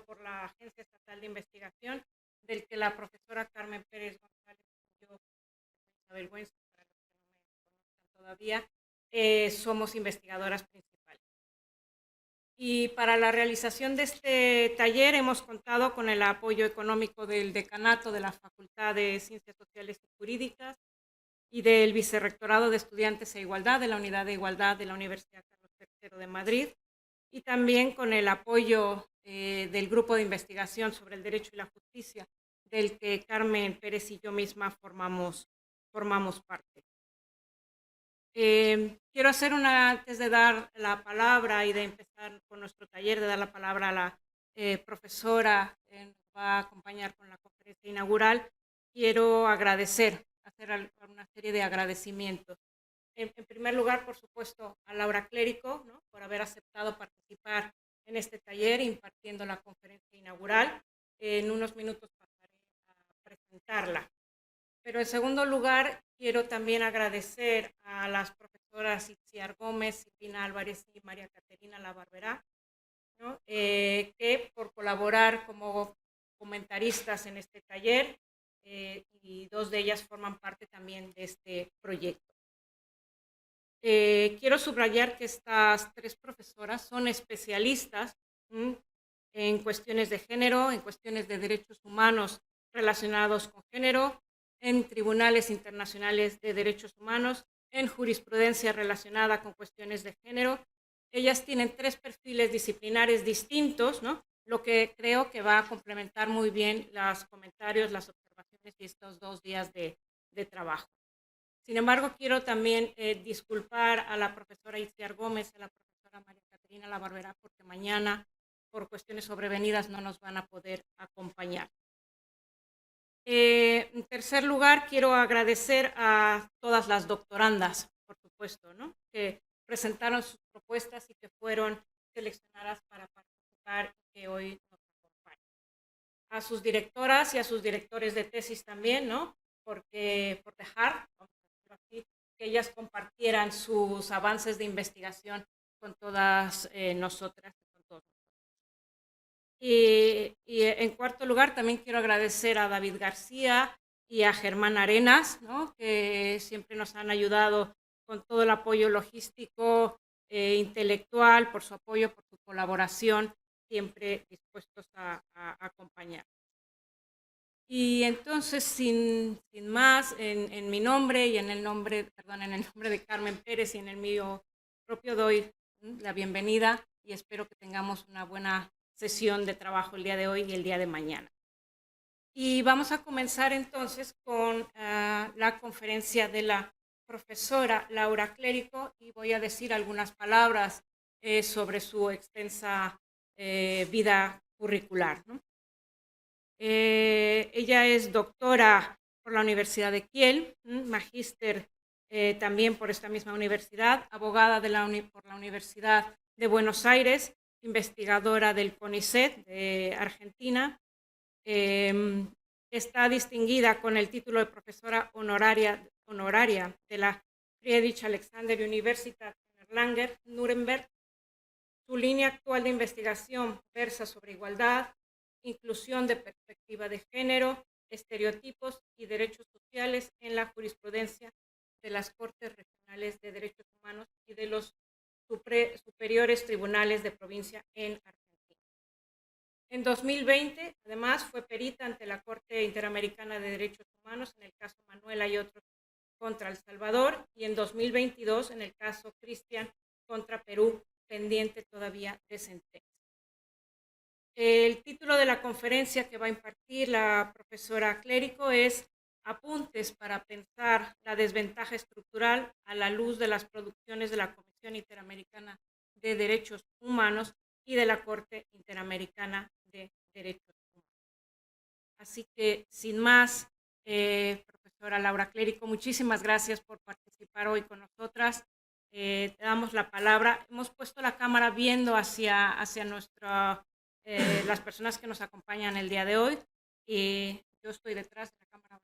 por la Agencia Estatal de Investigación, del que la profesora Carmen Pérez González y yo, Isabel Güenz, para los que no me conozcan todavía, somos investigadoras principales. Y para la realización de este taller hemos contado con el apoyo económico del Decanato de la Facultad de Ciencias Sociales y Jurídicas y del Vicerrectorado de Estudiantes e Igualdad de la Unidad de Igualdad de la Universidad Carlos III de Madrid, y también con el apoyo del Grupo de Investigación sobre el Derecho y la Justicia, del que Carmen Pérez y yo misma formamos parte. Quiero hacer antes de dar la palabra y de empezar con nuestro taller, de dar la palabra a la profesora que nos va a acompañar con la conferencia inaugural, quiero hacer una serie de agradecimientos. En primer lugar, por supuesto, a Laura Clérico, ¿no?, por haber aceptado participar en este taller impartiendo la conferencia inaugural. En unos minutos pasaré a presentarla. Pero en segundo lugar, quiero también agradecer a las profesoras Itziar Gómez, Silvina Álvarez y María Caterina La Barberá, ¿no?, que por colaborar como comentaristas en este taller, y dos de ellas forman parte también de este proyecto. Quiero subrayar que estas tres profesoras son especialistas en cuestiones de género, en cuestiones de derechos humanos relacionados con género, en tribunales internacionales de derechos humanos, en jurisprudencia relacionada con cuestiones de género. Ellas tienen tres perfiles disciplinares distintos, ¿no?, lo que creo que va a complementar muy bien los comentarios, las observaciones y estos 2 días de trabajo. Sin embargo, quiero también disculpar a la profesora Itziar Gómez y a la profesora María Caterina La Barberá, porque mañana, por cuestiones sobrevenidas, no nos van a poder acompañar. En tercer lugar, quiero agradecer a todas las doctorandas, por supuesto, ¿no?, que presentaron sus propuestas y que fueron seleccionadas para participar y que hoy nos acompañan. A sus directoras y a sus directores de tesis también, ¿no?, por dejar, vamos a decirlo así, que ellas compartieran sus avances de investigación con todas nosotras. Con todos. Y en cuarto lugar, también quiero agradecer a David García y a Germán Arenas, ¿no?, que siempre nos han ayudado con todo el apoyo logístico, intelectual, por su apoyo, por su colaboración, siempre dispuestos a acompañar. Y entonces, sin más, en mi nombre y en el nombre de Carmen Pérez y en el mío propio, doy la bienvenida y espero que tengamos una buena sesión de trabajo el día de hoy y el día de mañana. Y vamos a comenzar entonces con la conferencia de la profesora Laura Clérico, y voy a decir algunas palabras sobre su extensa vida curricular, ¿no? Ella es doctora por la Universidad de Kiel, magíster también por esta misma universidad, abogada por la Universidad de Buenos Aires, investigadora del CONICET de Argentina. Está distinguida con el título de profesora honoraria de la Friedrich-Alexander Universität en Erlangen, Nuremberg. Su línea actual de investigación versa sobre igualdad, inclusión de perspectiva de género, estereotipos y derechos sociales en la jurisprudencia de las Cortes Regionales de Derechos Humanos y de los superiores tribunales de provincia en Argentina. En 2020, además, fue perita ante la Corte Interamericana de Derechos Humanos en el caso Manuela y otros contra El Salvador, y en 2022 en el caso Cristian contra Perú, pendiente todavía de sentencia. El título de la conferencia que va a impartir la profesora Clérico es Apuntes para pensar la desventaja estructural a la luz de las producciones de la Comisión Interamericana de Derechos Humanos y de la Corte Interamericana de Derechos Humanos. Así que, sin más, profesora Laura Clérico, muchísimas gracias por participar hoy con nosotras. Te damos la palabra. Hemos puesto la cámara viendo hacia las personas que nos acompañan el día de hoy. Yo estoy detrás de la cámara,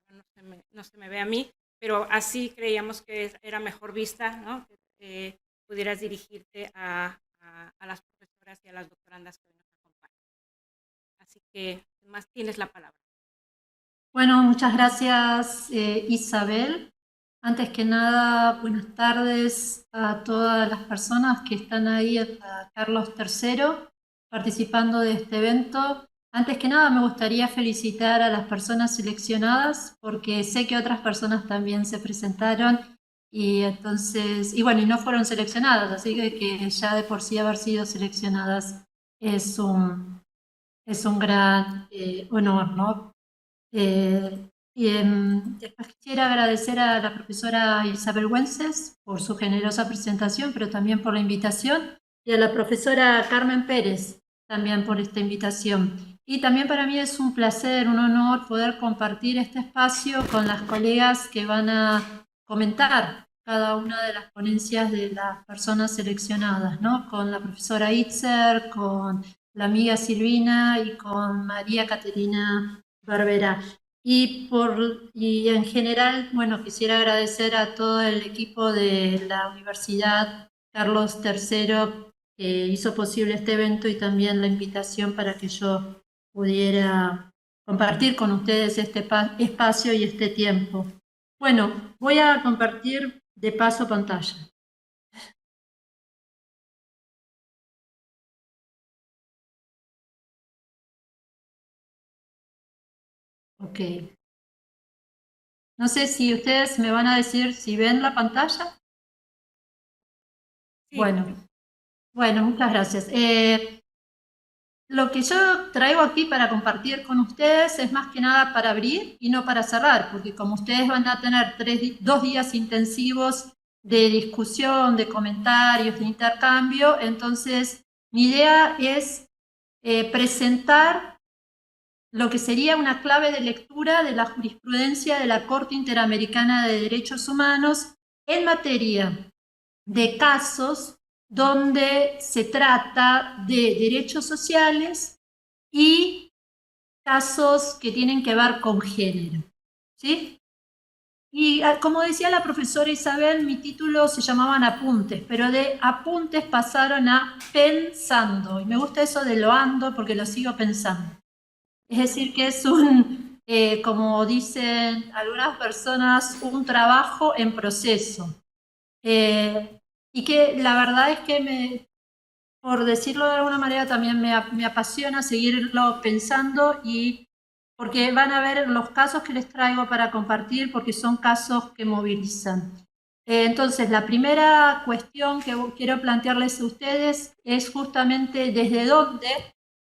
no se me ve a mí, pero así creíamos que era mejor vista, ¿no?, que pudieras dirigirte a las profesoras y a las doctorandas que hoy nos acompañan. Así que, más tienes la palabra. Bueno, muchas gracias, Isabel. Antes que nada, buenas tardes a todas las personas que están ahí, a Carlos III, participando de este evento. Antes que nada, me gustaría felicitar a las personas seleccionadas, porque sé que otras personas también se presentaron y entonces, y bueno, y no fueron seleccionadas, así que ya de por sí haber sido seleccionadas es un gran honor, ¿no? Después quisiera agradecer a la profesora Isabel Güences por su generosa presentación, pero también por la invitación, y a la profesora Carmen Pérez también por esta invitación. Y también para mí es un placer, un honor poder compartir este espacio con las colegas que van a comentar cada una de las ponencias de las personas seleccionadas, ¿no? Con la profesora Itzer, con la amiga Silvina y con María Caterina Barbera. Y en general, bueno, quisiera agradecer a todo el equipo de la Universidad Carlos III que hizo posible este evento y también la invitación para que yo pudiera compartir con ustedes este espacio y este tiempo. Bueno, voy a compartir de paso pantalla. Ok. No sé si ustedes me van a decir si ven la pantalla. Sí. Bueno, muchas gracias. Lo que yo traigo aquí para compartir con ustedes es más que nada para abrir y no para cerrar, porque como ustedes van a tener 2 días intensivos de discusión, de comentarios, de intercambio, entonces mi idea es presentar lo que sería una clave de lectura de la jurisprudencia de la Corte Interamericana de Derechos Humanos en materia de casos donde se trata de derechos sociales y casos que tienen que ver con género, ¿sí? Y como decía la profesora Isabel, mi título se llamaban apuntes, pero de apuntes pasaron a pensando, y me gusta eso de lo ando porque lo sigo pensando. Es decir, que es como dicen algunas personas, un trabajo en proceso. Y que la verdad es que por decirlo de alguna manera, también me apasiona seguirlo pensando y porque van a ver los casos que les traigo para compartir, porque son casos que movilizan. Entonces, la primera cuestión que quiero plantearles a ustedes es justamente desde dónde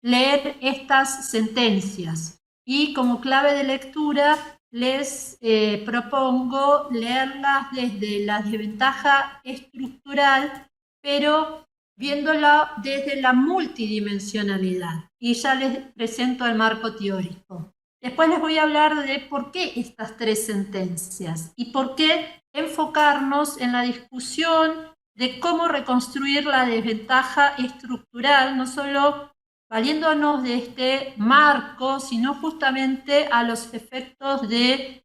leer estas sentencias. Y como clave de lectura, les propongo leerlas desde la desventaja estructural, pero viéndola desde la multidimensionalidad. Y ya les presento el marco teórico. Después les voy a hablar de por qué estas 3 sentencias y por qué enfocarnos en la discusión de cómo reconstruir la desventaja estructural, no solo valiéndonos de este marco, sino justamente a los efectos de,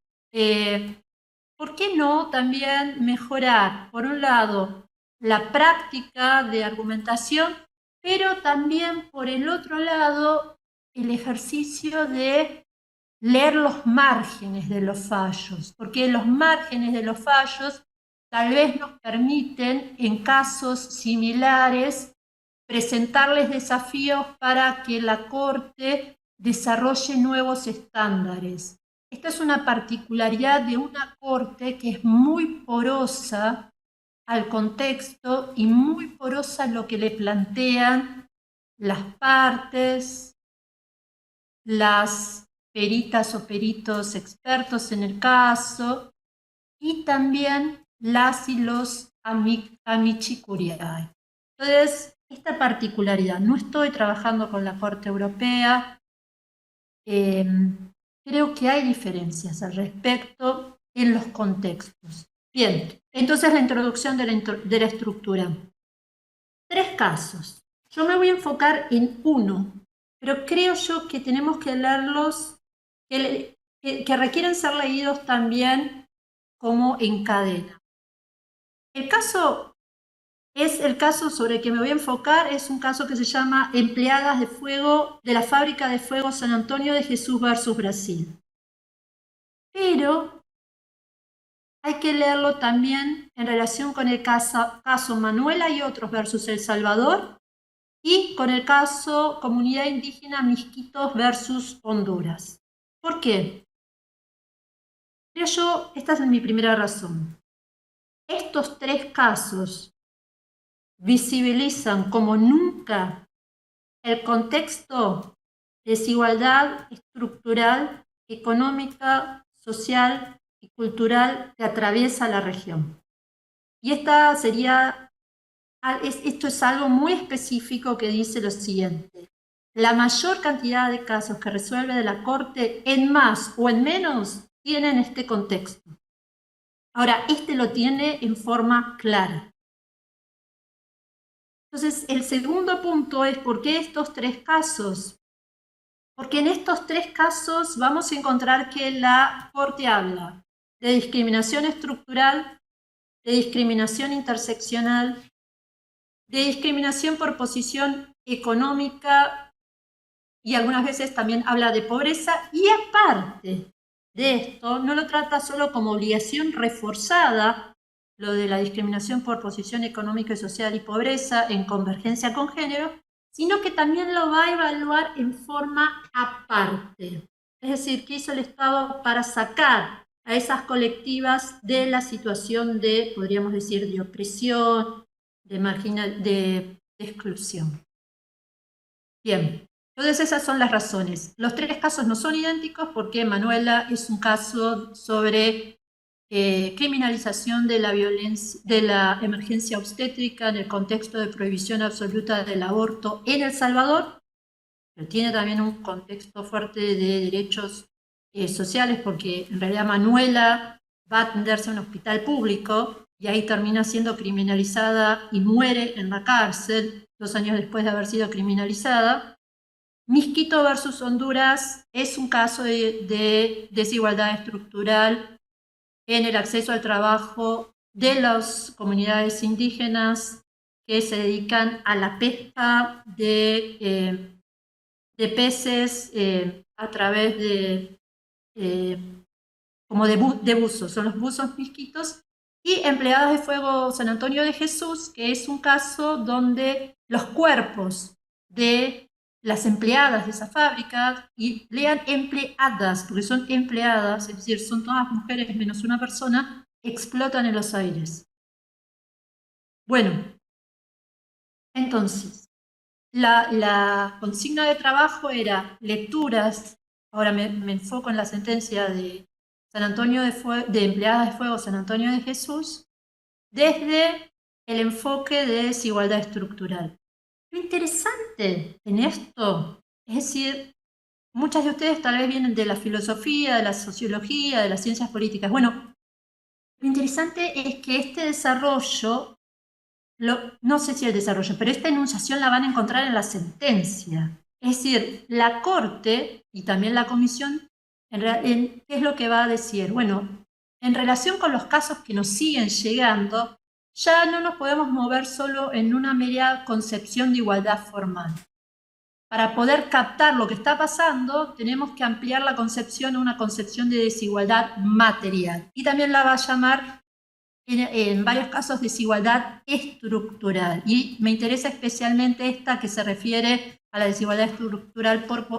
¿por qué no también mejorar, por un lado, la práctica de argumentación, pero también, por el otro lado, el ejercicio de leer los márgenes de los fallos, porque los márgenes de los fallos tal vez nos permiten, en casos similares, presentarles desafíos para que la Corte desarrolle nuevos estándares. Esta es una particularidad de una Corte que es muy porosa al contexto y muy porosa a lo que le plantean las partes, las peritas o peritos expertos en el caso y también las y los amici curiae. Entonces, esta particularidad, no estoy trabajando con la Corte Europea, creo que hay diferencias al respecto en los contextos. Bien, entonces la introducción de la estructura. 3 casos. Yo me voy a enfocar en uno, pero creo yo que tenemos que leerlos, que requieren ser leídos también como en cadena. El caso es el caso sobre el que me voy a enfocar, es un caso que se llama Empleadas de Fuego de la Fábrica de Fuego San Antonio de Jesús versus Brasil. Pero hay que leerlo también en relación con el caso Manuela y otros versus El Salvador y con el caso Comunidad Indígena Misquitos versus Honduras. ¿Por qué? Creo yo, esta es mi primera razón. Estos tres casos visibilizan como nunca el contexto de desigualdad estructural, económica, social y cultural que atraviesa la región. Y esto es algo muy específico que dice lo siguiente. La mayor cantidad de casos que resuelve de la Corte, en más o en menos, tienen este contexto. Ahora, este lo tiene en forma clara. Entonces, el segundo punto es ¿por qué estos tres casos? Porque en estos tres casos vamos a encontrar que la Corte habla de discriminación estructural, de discriminación interseccional, de discriminación por posición económica y algunas veces también habla de pobreza y aparte de esto no lo trata solo como obligación reforzada, lo de la discriminación por posición económica y social y pobreza en convergencia con género, sino que también lo va a evaluar en forma aparte. Es decir, ¿qué hizo el Estado para sacar a esas colectivas de la situación de, podríamos decir, de opresión, de exclusión? Bien, entonces esas son las razones. Los tres casos no son idénticos porque Manuela es un caso sobre criminalización de la violencia, de la emergencia obstétrica en el contexto de prohibición absoluta del aborto en El Salvador, pero tiene también un contexto fuerte de derechos sociales porque en realidad Manuela va a atenderse a un hospital público y ahí termina siendo criminalizada y muere en la cárcel 2 años después de haber sido criminalizada. Misquito versus Honduras es un caso de desigualdad estructural en el acceso al trabajo de las comunidades indígenas que se dedican a la pesca de peces a través de buzos, son los buzos misquitos, y Empleadas de Fuego San Antonio de Jesús, que es un caso donde los cuerpos de las empleadas de esa fábrica, y lean empleadas, porque son empleadas, es decir, son todas mujeres menos una persona, explotan en los aires. Bueno, entonces, la consigna de trabajo era lecturas, ahora me enfoco en la sentencia de San Antonio de Empleadas de Fuego San Antonio de Jesús, desde el enfoque de desigualdad estructural. Lo interesante en esto, es decir, muchas de ustedes tal vez vienen de la filosofía, de la sociología, de las ciencias políticas. Bueno, lo interesante es que este desarrollo, no sé si el desarrollo, pero esta enunciación la van a encontrar en la sentencia. Es decir, la Corte y también la Comisión, ¿qué es lo que va a decir? Bueno, en relación con los casos que nos siguen llegando, ya no nos podemos mover solo en una mera concepción de igualdad formal. Para poder captar lo que está pasando, tenemos que ampliar la concepción a una concepción de desigualdad material. Y también la va a llamar, en varios casos, desigualdad estructural. Y me interesa especialmente esta que se refiere a la desigualdad estructural por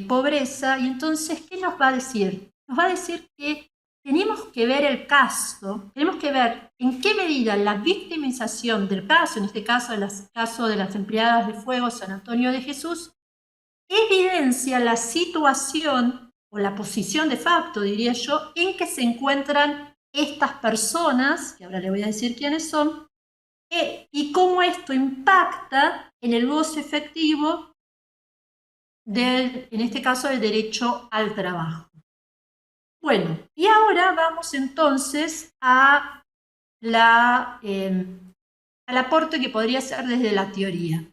pobreza. Y entonces, ¿qué nos va a decir? Nos va a decir que tenemos que ver el caso, tenemos que ver en qué medida la victimización del caso, en este caso el caso de las empleadas de fuego San Antonio de Jesús, evidencia la situación o la posición de facto, diría yo, en que se encuentran estas personas, que ahora le voy a decir quiénes son, y cómo esto impacta en el goce efectivo en este caso, del derecho al trabajo. Bueno, y ahora vamos entonces al aporte que podría ser desde la teoría.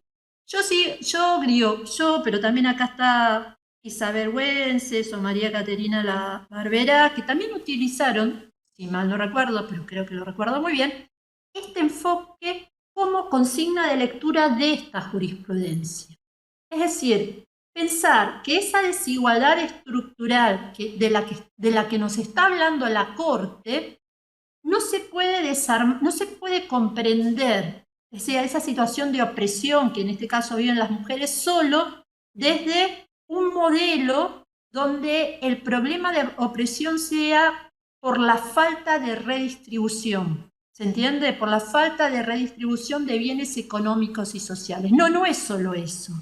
Pero también acá está Isabel Güences o María Caterina La Barbera, que también utilizaron, si mal no recuerdo, pero creo que lo recuerdo muy bien, este enfoque como consigna de lectura de esta jurisprudencia. Es decir, pensar que esa desigualdad estructural de la que nos está hablando la Corte no se puede no se puede comprender, o sea, esa situación de opresión que en este caso viven las mujeres solo desde un modelo donde el problema de opresión sea por la falta de redistribución. ¿Se entiende? Por la falta de redistribución de bienes económicos y sociales. No, no es solo eso.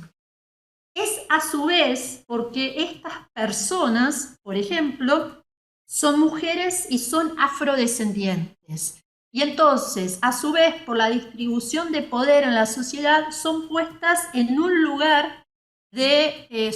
Es a su vez porque estas personas, por ejemplo, son mujeres y son afrodescendientes. Y entonces, a su vez, por la distribución de poder en la sociedad, son puestas en un lugar de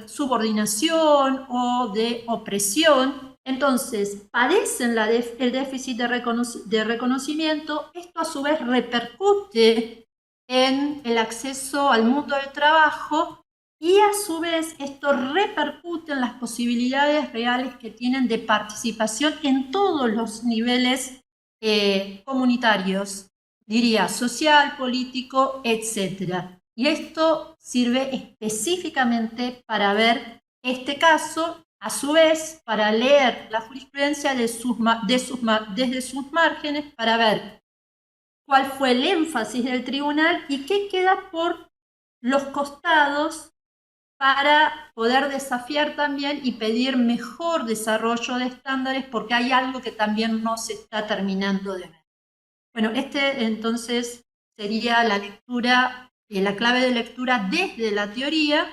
subordinación o de opresión. Entonces, padecen el déficit de reconocimiento. Esto a su vez repercute en el acceso al mundo del trabajo y a su vez esto repercute en las posibilidades reales que tienen de participación en todos los niveles comunitarios, diría social, político, etc. Y esto sirve específicamente para ver este caso, a su vez para leer la jurisprudencia desde sus márgenes, para ver cuál fue el énfasis del tribunal y qué queda por los costados para poder desafiar también y pedir mejor desarrollo de estándares, porque hay algo que también no se está terminando de ver. Bueno, este entonces sería la lectura, la clave de lectura desde la teoría,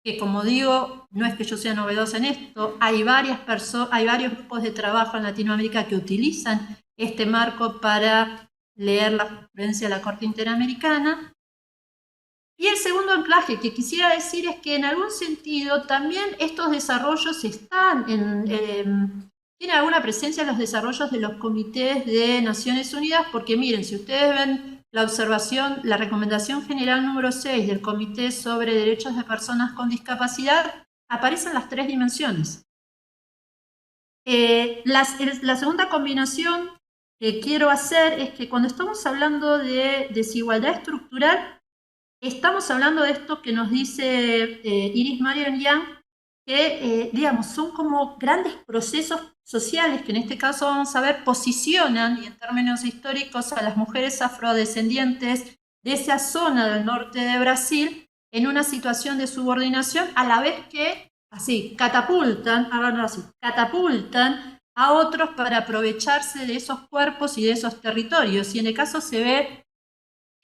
que como digo, no es que yo sea novedosa en esto, hay varios grupos de trabajo en Latinoamérica que utilizan este marco para leer la jurisprudencia de la Corte Interamericana. Y el segundo anclaje que quisiera decir es que en algún sentido también estos desarrollos tienen alguna presencia en los desarrollos de los comités de Naciones Unidas, porque miren, si ustedes ven la recomendación general número 6 del Comité sobre Derechos de Personas con Discapacidad, aparecen las tres dimensiones. La segunda combinación que quiero hacer es que cuando estamos hablando de desigualdad estructural, estamos hablando de esto que nos dice Iris Marion Young, que digamos, son como grandes procesos sociales que en este caso vamos a ver posicionan, y en términos históricos, a las mujeres afrodescendientes de esa zona del norte de Brasil en una situación de subordinación, a la vez que así catapultan a otros para aprovecharse de esos cuerpos y de esos territorios. Y en el caso se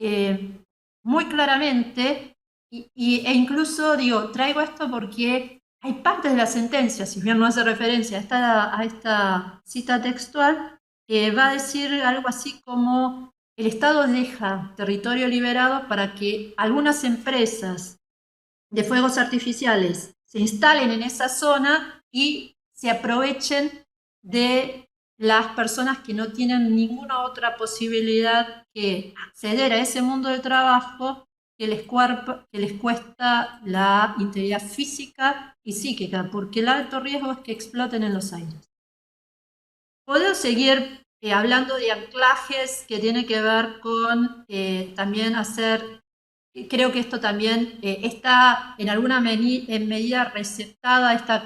ve muy claramente, e incluso digo, traigo esto porque hay partes de la sentencia, si bien no hace referencia a esta cita textual, va a decir algo así como: el Estado deja territorio liberado para que algunas empresas de fuegos artificiales se instalen en esa zona y se aprovechen de las personas que no tienen ninguna otra posibilidad que acceder a ese mundo de trabajo que les cuesta la integridad física y psíquica, porque el alto riesgo es que exploten en los aires. Puedo seguir hablando de anclajes que tiene que ver con también hacer. Creo que esto también está en alguna medida receptada,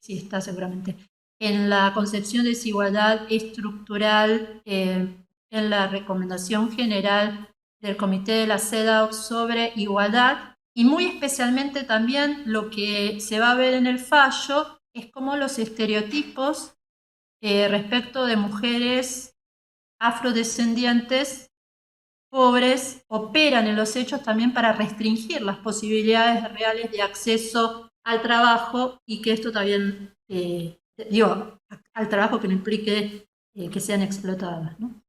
sí está seguramente, en la concepción de desigualdad estructural, en la recomendación general del Comité de la CEDAW sobre igualdad, y muy especialmente también lo que se va a ver en el fallo es cómo los estereotipos respecto de mujeres afrodescendientes pobres operan en los hechos también para restringir las posibilidades reales de acceso al trabajo, y que esto también, al trabajo que no implique que sean explotadas, ¿no?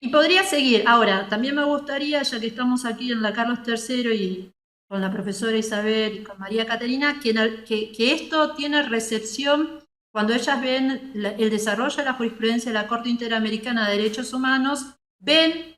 Y podría seguir. Ahora, también me gustaría, ya que estamos aquí en la Carlos III y con la profesora Isabel y con María Caterina, que esto tiene recepción cuando ellas ven el desarrollo de la jurisprudencia de la Corte Interamericana de Derechos Humanos, ven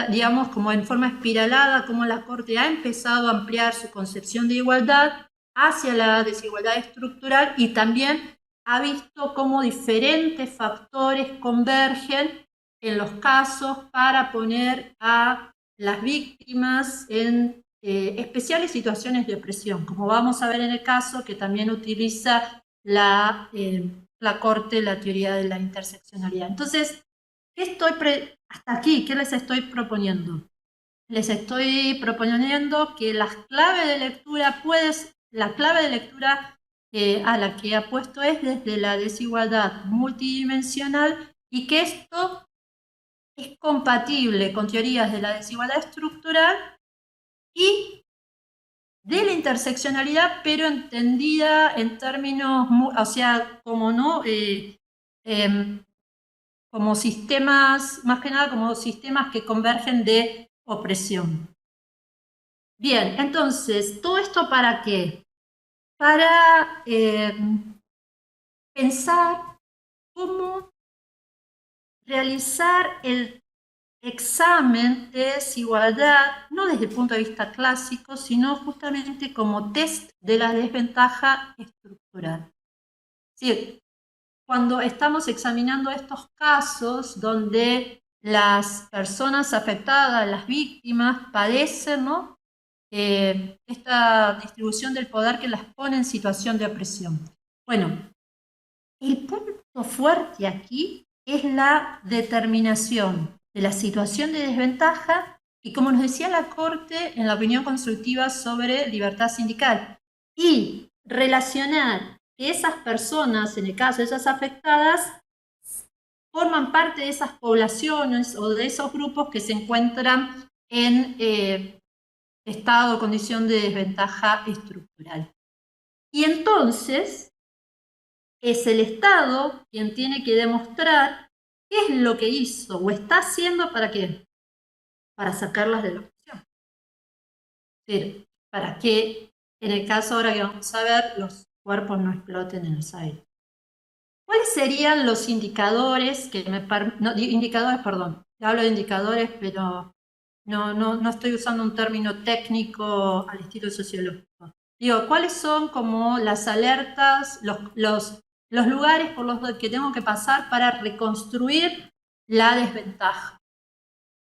digamos, como en forma espiralada, cómo la Corte ha empezado a ampliar su concepción de igualdad hacia la desigualdad estructural, y también ha visto cómo diferentes factores convergen en los casos para poner a las víctimas en especiales situaciones de opresión, como vamos a ver en el caso que también utiliza la Corte la teoría de la interseccionalidad. Entonces, hasta aquí, ¿qué les estoy proponiendo? Les estoy proponiendo que la clave de lectura a la que apuesto es desde la desigualdad multidimensional y que esto es compatible con teorías de la desigualdad estructural y de la interseccionalidad, pero entendida en términos, o sea, como no, como sistemas, más que nada como sistemas que convergen de opresión. Bien, entonces, ¿todo esto para qué? Para pensar cómo realizar el examen de desigualdad, no desde el punto de vista clásico, sino justamente como test de la desventaja estructural. Es decir, cuando estamos examinando estos casos donde las personas afectadas, las víctimas, padecen, ¿no? Esta distribución del poder que las pone en situación de opresión. Bueno, el punto fuerte aquí es la determinación de la situación de desventaja y, como nos decía la Corte en la opinión consultiva sobre libertad sindical, y relacionar que esas personas, en el caso de esas afectadas, forman parte de esas poblaciones o de esos grupos que se encuentran en estado o condición de desventaja estructural. Y entonces es el Estado quien tiene que demostrar qué es lo que hizo o está haciendo para qué, para sacarlas de la opresión. Es decir, para que en el caso ahora que vamos a ver los cuerpos no exploten en los aires. ¿Cuáles serían los indicadores que hablo de indicadores, pero no estoy usando un término técnico al estilo sociológico. Digo, ¿cuáles son como las alertas, los lugares por los que tengo que pasar para reconstruir la desventaja?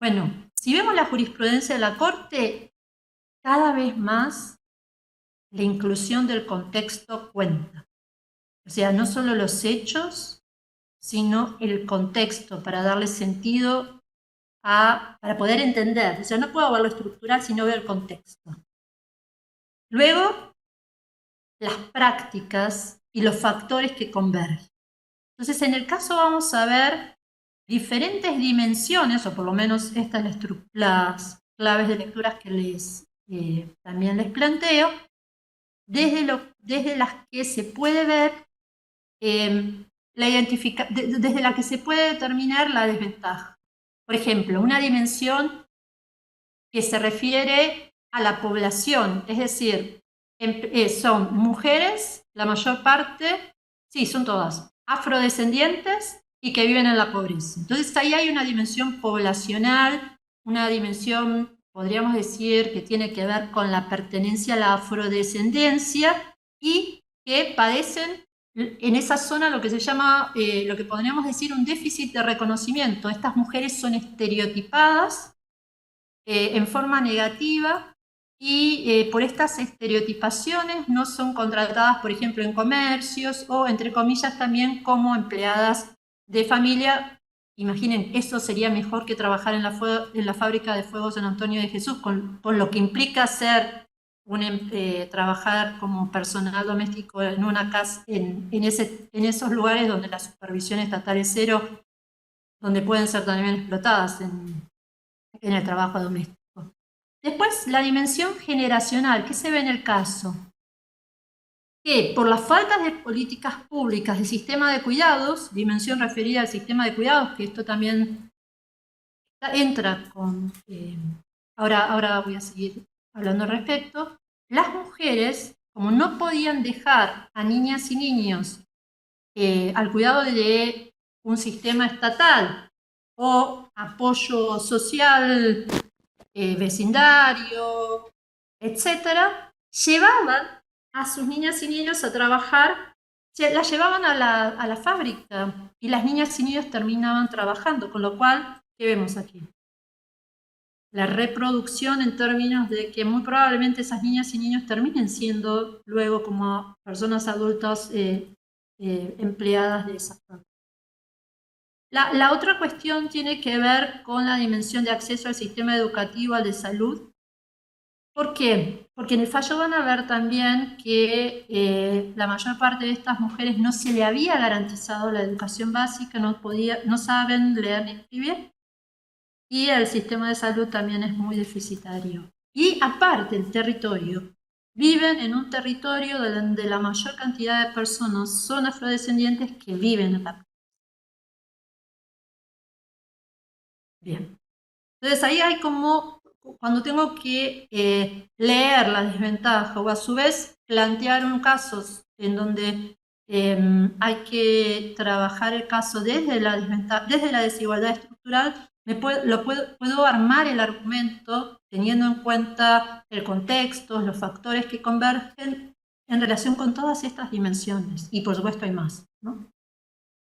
Bueno, si vemos la jurisprudencia de la Corte, cada vez más la inclusión del contexto cuenta. O sea, no solo los hechos, sino el contexto para darle sentido para poder entender. O sea, no puedo ver lo estructural si no veo el contexto. Luego, las prácticas y los factores que convergen. Entonces, en el caso vamos a ver diferentes dimensiones, o por lo menos estas las claves de lecturas que también les planteo, desde las que se puede ver desde la que se puede determinar la desventaja. Por ejemplo, una dimensión que se refiere a la población, es decir, son mujeres, la mayor parte, sí, son todas, afrodescendientes y que viven en la pobreza. Entonces ahí hay una dimensión poblacional, una dimensión, podríamos decir, que tiene que ver con la pertenencia a la afrodescendencia y que padecen en esa zona lo que se llama, lo que podríamos decir, un déficit de reconocimiento. Estas mujeres son estereotipadas en forma negativa y por estas estereotipaciones no son contratadas, por ejemplo, en comercios o, entre comillas, también como empleadas de familia. Imaginen, eso sería mejor que trabajar en la fábrica de fuego San Antonio de Jesús, con lo que implica trabajar como personal doméstico en una casa, en esos lugares donde la supervisión estatal es cero, donde pueden ser también explotadas en el trabajo doméstico. Después, la dimensión generacional. ¿Qué se ve en el caso? Que por las faltas de políticas públicas de sistema de cuidados, dimensión referida al sistema de cuidados, que esto también entra con... ahora voy a seguir hablando al respecto. Las mujeres, como no podían dejar a niñas y niños al cuidado de un sistema estatal o apoyo social, vecindario, etcétera, llevaban a sus niñas y niños a trabajar la llevaban a la fábrica y las niñas y niños terminaban trabajando, con lo cual, ¿qué vemos aquí? La reproducción en términos de que muy probablemente esas niñas y niños terminen siendo luego como personas adultas empleadas de esa fábrica. La otra cuestión tiene que ver con la dimensión de acceso al sistema educativo, al de salud. ¿Por qué? Porque en el fallo van a ver también que la mayor parte de estas mujeres no se le había garantizado la educación básica, no saben leer ni escribir, y el sistema de salud también es muy deficitario. Y aparte el territorio, viven en un territorio donde la mayor cantidad de personas son afrodescendientes que viven en la... Bien. Entonces ahí hay como, cuando tengo que leer la desventaja o a su vez plantear un caso en donde hay que trabajar el caso desde la desigualdad estructural, puedo armar el argumento teniendo en cuenta el contexto, los factores que convergen en relación con todas estas dimensiones. Y por supuesto hay más, ¿no?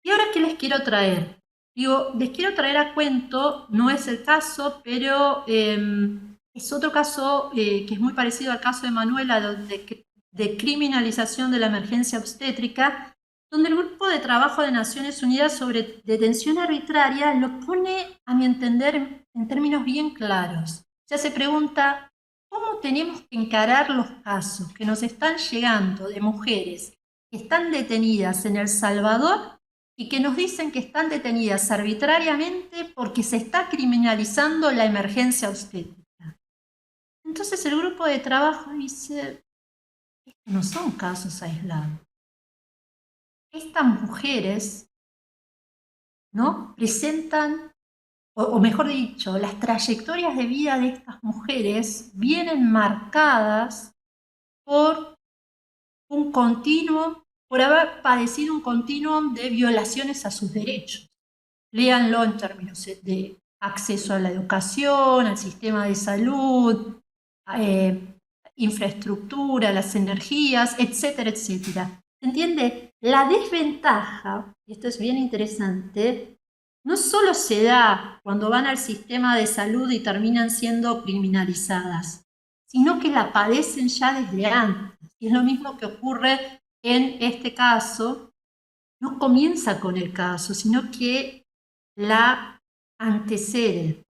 ¿Y ahora qué les quiero traer? Digo, les quiero traer a cuento, no es el caso, pero es otro caso que es muy parecido al caso de Manuela, de criminalización de la emergencia obstétrica, donde el Grupo de Trabajo de Naciones Unidas sobre detención arbitraria lo pone, a mi entender, en términos bien claros. O sea, se pregunta, ¿cómo tenemos que encarar los casos que nos están llegando de mujeres que están detenidas en El Salvador y que nos dicen que están detenidas arbitrariamente porque se está criminalizando la emergencia obstétrica? Entonces el grupo de trabajo dice, estos no son casos aislados. Estas mujeres, ¿no?, presentan, o mejor dicho, las trayectorias de vida de estas mujeres vienen marcadas por un continuo, por haber padecido un continuum de violaciones a sus derechos. Léanlo en términos de acceso a la educación, al sistema de salud, infraestructura, las energías, etcétera, etcétera. ¿Se entiende? La desventaja, y esto es bien interesante, no solo se da cuando van al sistema de salud y terminan siendo criminalizadas, sino que la padecen ya desde antes. Y es lo mismo que ocurre en este caso. No comienza con el caso, sino que la antecede,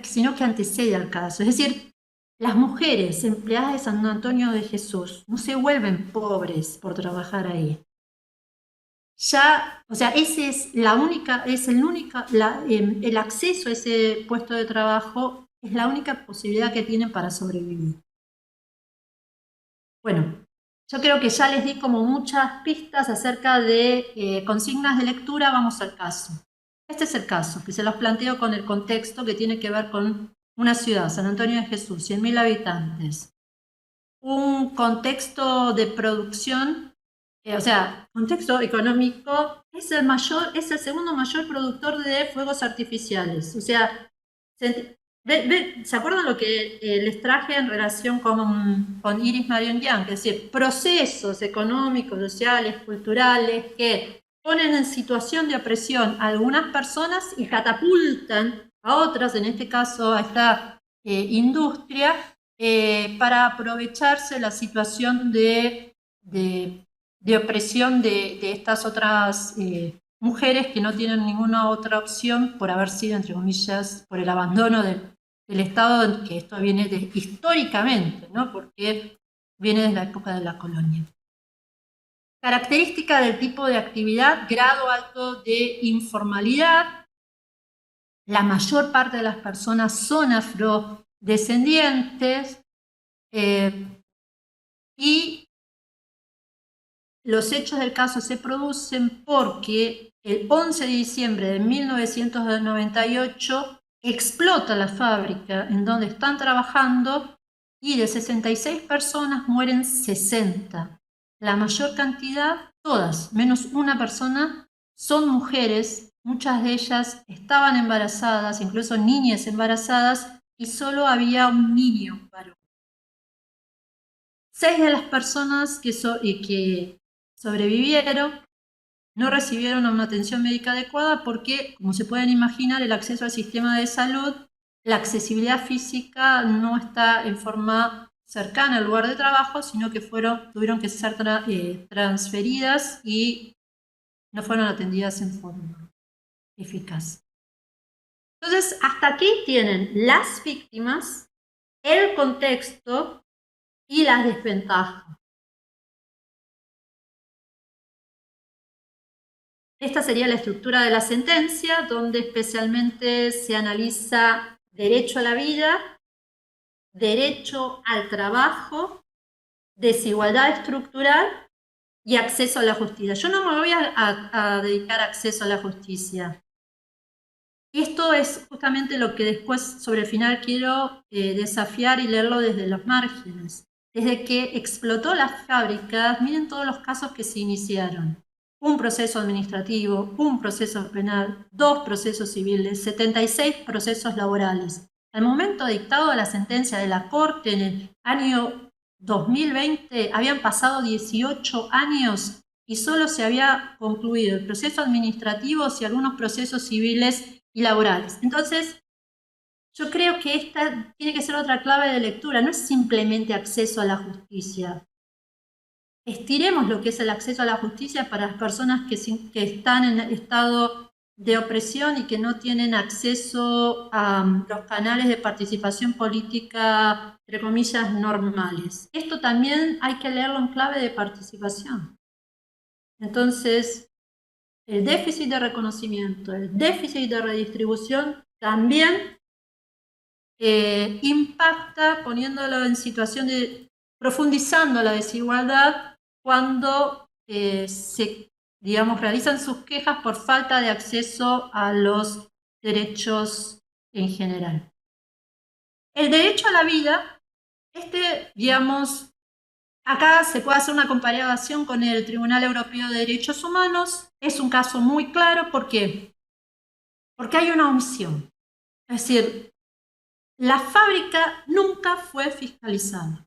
sino que antecede al caso. Es decir, las mujeres empleadas de San Antonio de Jesús no se vuelven pobres por trabajar ahí. Ya, o sea, ese es la única, es el única, el acceso a ese puesto de trabajo es la única posibilidad que tienen para sobrevivir. Bueno, yo creo que ya les di como muchas pistas acerca de consignas de lectura. Vamos al caso. Este es el caso, que se los planteo con el contexto que tiene que ver con una ciudad, San Antonio de Jesús, 100.000 habitantes. Un contexto de producción, o sea, contexto económico, es el segundo mayor productor de fuegos artificiales. O sea, ¿se acuerdan lo que les traje en relación con Iris Marion Young? Es decir, procesos económicos, sociales, culturales que ponen en situación de opresión a algunas personas y catapultan a otras, en este caso a esta industria, para aprovecharse la situación de opresión de estas otras mujeres que no tienen ninguna otra opción por haber sido, entre comillas, por el abandono del Estado, que esto viene históricamente, ¿no?, porque viene desde la época de la colonia. Característica del tipo de actividad: grado alto de informalidad. La mayor parte de las personas son afrodescendientes y los hechos del caso se producen porque el 11 de diciembre de 1998 explota la fábrica en donde están trabajando y de 66 personas mueren 60. La mayor cantidad, todas, menos una persona, son mujeres. Muchas de ellas estaban embarazadas, incluso niñas embarazadas, y solo había un niño varón. 6 de las personas que sobrevivieron, no recibieron una atención médica adecuada porque, como se pueden imaginar, el acceso al sistema de salud, la accesibilidad física no está en forma cercana al lugar de trabajo, sino que tuvieron que ser transferidas y no fueron atendidas en forma eficaz. Entonces, hasta aquí tienen las víctimas, el contexto y las desventajas. Esta sería la estructura de la sentencia, donde especialmente se analiza derecho a la vida, derecho al trabajo, desigualdad estructural y acceso a la justicia. Yo no me voy a dedicar a acceso a la justicia. Esto es justamente lo que después, sobre el final, quiero desafiar y leerlo desde los márgenes. Desde que explotó las fábricas, miren todos los casos que se iniciaron. Un proceso administrativo, un proceso penal, 2 procesos civiles, 76 procesos laborales. Al momento dictado la sentencia de la Corte en el año 2020, habían pasado 18 años y solo se había concluido el proceso administrativo y algunos procesos civiles y laborales. Entonces, yo creo que esta tiene que ser otra clave de lectura, no es simplemente acceso a la justicia. Estiremos lo que es el acceso a la justicia para las personas que están en estado de opresión y que no tienen acceso a los canales de participación política, entre comillas, normales. Esto también hay que leerlo en clave de participación. Entonces, el déficit de reconocimiento, el déficit de redistribución también impacta poniéndolo en situación de profundizando la desigualdad cuando realizan sus quejas por falta de acceso a los derechos en general. El derecho a la vida, acá se puede hacer una comparación con el Tribunal Europeo de Derechos Humanos. Es un caso muy claro. ¿Por qué? Porque hay una omisión. Es decir, la fábrica nunca fue fiscalizada.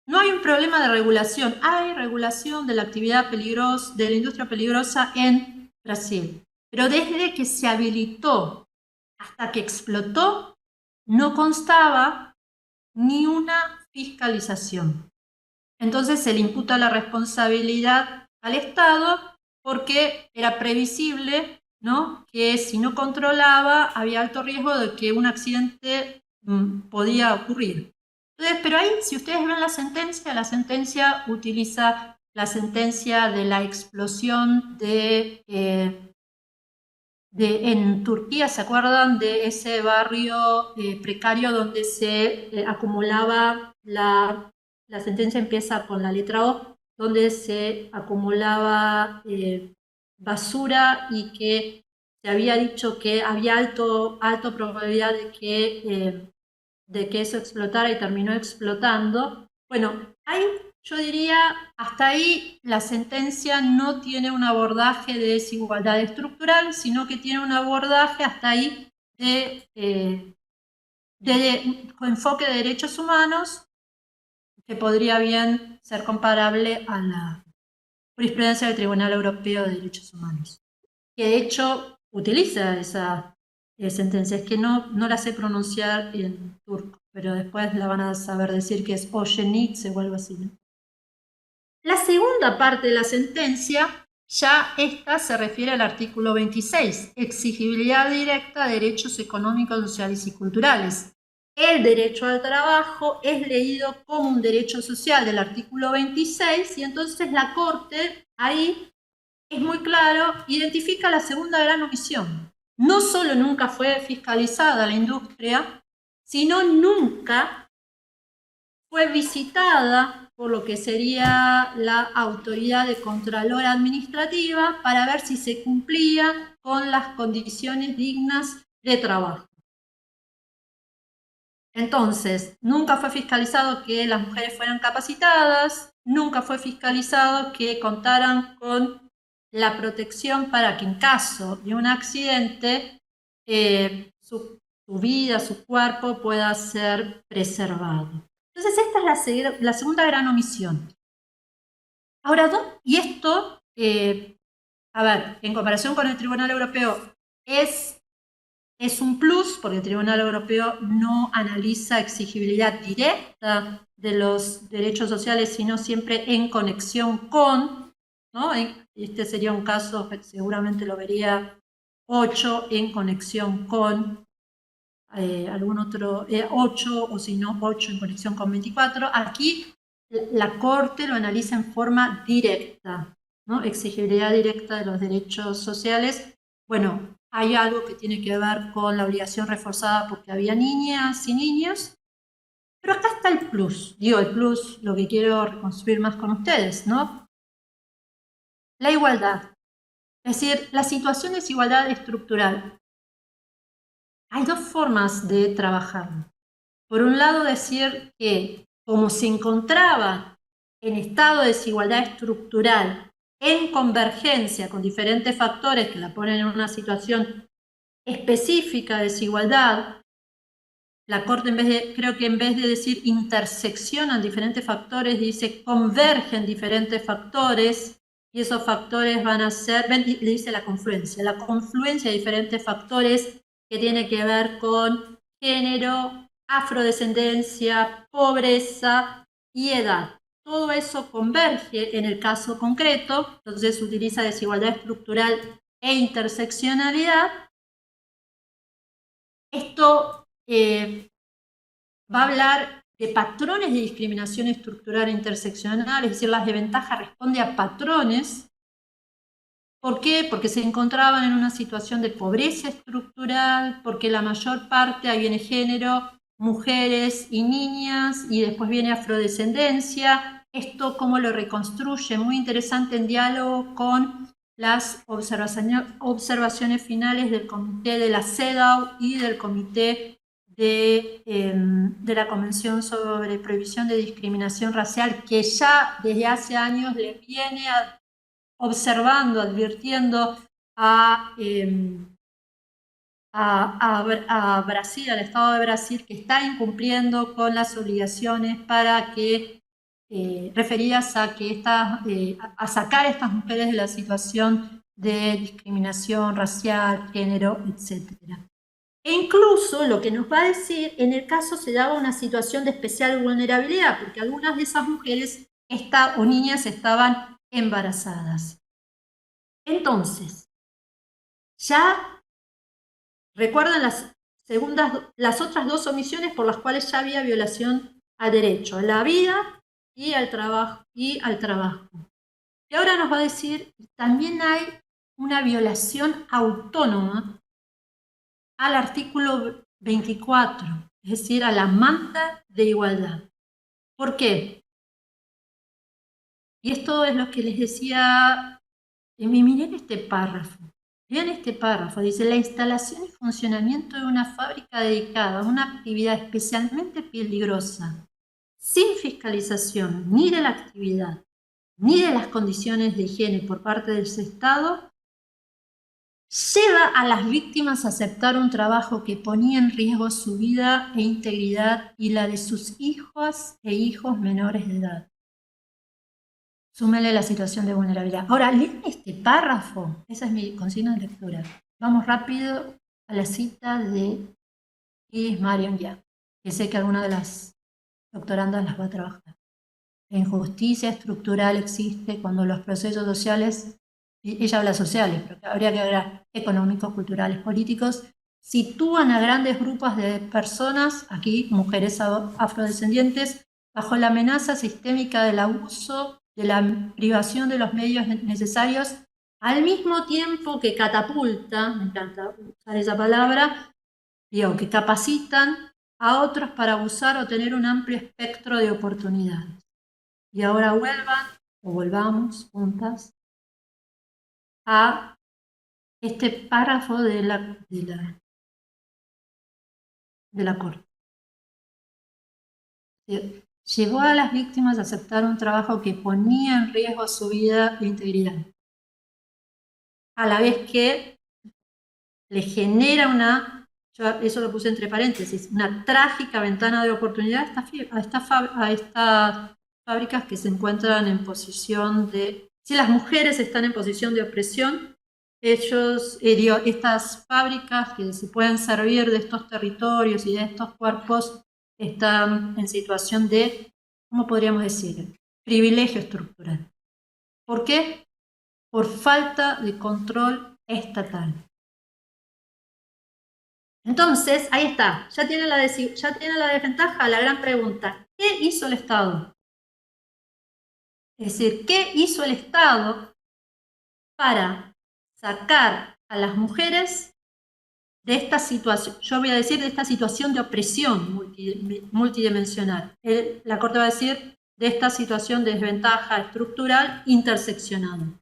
No hay un problema de regulación. Hay regulación de la actividad peligrosa, de la industria peligrosa en Brasil. Pero desde que se habilitó hasta que explotó, no constaba ni una fiscalización. Entonces se le imputa la responsabilidad al Estado porque era previsible, ¿no?, que si no controlaba había alto riesgo de que un accidente podía ocurrir. Entonces, pero ahí, si ustedes ven la sentencia utiliza la sentencia de la explosión en Turquía, ¿se acuerdan de ese barrio precario donde se acumulaba la sentencia empieza con la letra O, donde se acumulaba basura y que se había dicho que había alta probabilidad de que eso explotara y terminó explotando? Bueno, ahí yo diría, hasta ahí la sentencia no tiene un abordaje de desigualdad estructural, sino que tiene un abordaje hasta ahí de enfoque de derechos humanos, que podría bien ser comparable a la jurisprudencia del Tribunal Europeo de Derechos Humanos, que de hecho utiliza esa sentencia. Es que no la sé pronunciar en turco, pero después la van a saber decir que es Ojenitze o algo así, ¿no? La segunda parte de la sentencia, ya esta se refiere al artículo 26, exigibilidad directa de derechos económicos, sociales y culturales. El derecho al trabajo es leído como un derecho social del artículo 26 y entonces la Corte ahí es muy claro, identifica la segunda gran omisión. No solo nunca fue fiscalizada la industria, sino nunca fue visitada por lo que sería la autoridad de Contralora Administrativa para ver si se cumplía con las condiciones dignas de trabajo. Entonces, nunca fue fiscalizado que las mujeres fueran capacitadas, nunca fue fiscalizado que contaran con la protección para que en caso de un accidente su vida, su cuerpo pueda ser preservado. Entonces esta es la segunda gran omisión. Ahora, y esto a ver, en comparación con el Tribunal Europeo, es un plus, porque el Tribunal Europeo no analiza exigibilidad directa de los derechos sociales, sino siempre en conexión con, ¿no? Este sería un caso, seguramente lo vería 8 en conexión con algún otro 8, o si no 8 en conexión con 24. Aquí la Corte lo analiza en forma directa, ¿no? Exigibilidad directa de los derechos sociales. Bueno, hay algo que tiene que ver con la obligación reforzada porque había niñas y niños, pero acá está el plus. Digo, el plus, lo que quiero reconstruir más con ustedes, ¿no? La igualdad. Es decir, la situación de desigualdad estructural. Hay dos formas de trabajarlo. Por un lado, decir que como se encontraba en estado de desigualdad estructural, en convergencia con diferentes factores que la ponen en una situación específica de desigualdad, la Corte creo que en vez de decir interseccionan diferentes factores, dice convergen diferentes factores, y esos factores van a ser, le dice la confluencia de diferentes factores que tiene que ver con género, afrodescendencia, pobreza y edad. Todo eso converge en el caso concreto, entonces se utiliza desigualdad estructural e interseccionalidad. Esto va a hablar de patrones de discriminación estructural e interseccional, es decir, las desventajas responde a patrones. ¿Por qué? Porque se encontraban en una situación de pobreza estructural, porque la mayor parte, ahí viene género, mujeres y niñas, y después viene afrodescendencia. Esto cómo lo reconstruye, muy interesante en diálogo con las observaciones finales del comité de la CEDAW y del comité de la Convención sobre Prohibición de Discriminación Racial, que ya desde hace años le viene observando, advirtiendo a Brasil, al Estado de Brasil, que está incumpliendo con las obligaciones para que referidas a que a sacar a estas mujeres de la situación de discriminación racial, género, etc. E incluso lo que nos va a decir, en el caso se daba una situación de especial vulnerabilidad, porque algunas de esas mujeres o niñas estaban embarazadas. Entonces, ya recuerdan las otras dos omisiones por las cuales ya había violación al derecho, a la vida y al trabajo. Y ahora nos va a decir, también hay una violación autónoma al artículo 24, es decir, a la manta de igualdad. ¿Por qué? Y esto es lo que les decía, miren este párrafo. Vean este párrafo, dice, la instalación y funcionamiento de una fábrica dedicada a una actividad especialmente peligrosa, sin fiscalización ni de la actividad, ni de las condiciones de higiene por parte del Estado, lleva a las víctimas a aceptar un trabajo que ponía en riesgo su vida e integridad y la de sus hijas e hijos menores de edad. Súmele la situación de vulnerabilidad. Ahora, leen este párrafo. Esa es mi consigna de lectura. Vamos rápido a la cita de Iris Marion ya, que sé que alguna de las doctorandas las va a trabajar. La injusticia estructural existe cuando los procesos sociales, ella habla sociales, pero habría que hablar económicos, culturales, políticos, sitúan a grandes grupos de personas, aquí mujeres afrodescendientes, bajo la amenaza sistémica del abuso, de la privación de los medios necesarios, al mismo tiempo que catapulta, me encanta usar esa palabra, digo, que capacitan a otros para abusar o tener un amplio espectro de oportunidades. Y ahora volvamos juntas a este párrafo de la Corte. Llevó a las víctimas a aceptar un trabajo que ponía en riesgo su vida e integridad, a la vez que le genera eso lo puse entre paréntesis, una trágica ventana de oportunidad a estas fábricas que se encuentran en posición de Si las mujeres están en posición de opresión, estas fábricas que se pueden servir de estos territorios y de estos cuerpos están en situación de, ¿cómo podríamos decir?, privilegio estructural. ¿Por qué? Por falta de control estatal. Entonces, ahí está, ya tiene la desventaja, la gran pregunta, ¿qué hizo el Estado? Es decir, ¿qué hizo el Estado para sacar a las mujeres de esta situación? Yo voy a decir de esta situación de opresión multidimensional. La Corte va a decir de esta situación de desventaja estructural interseccional.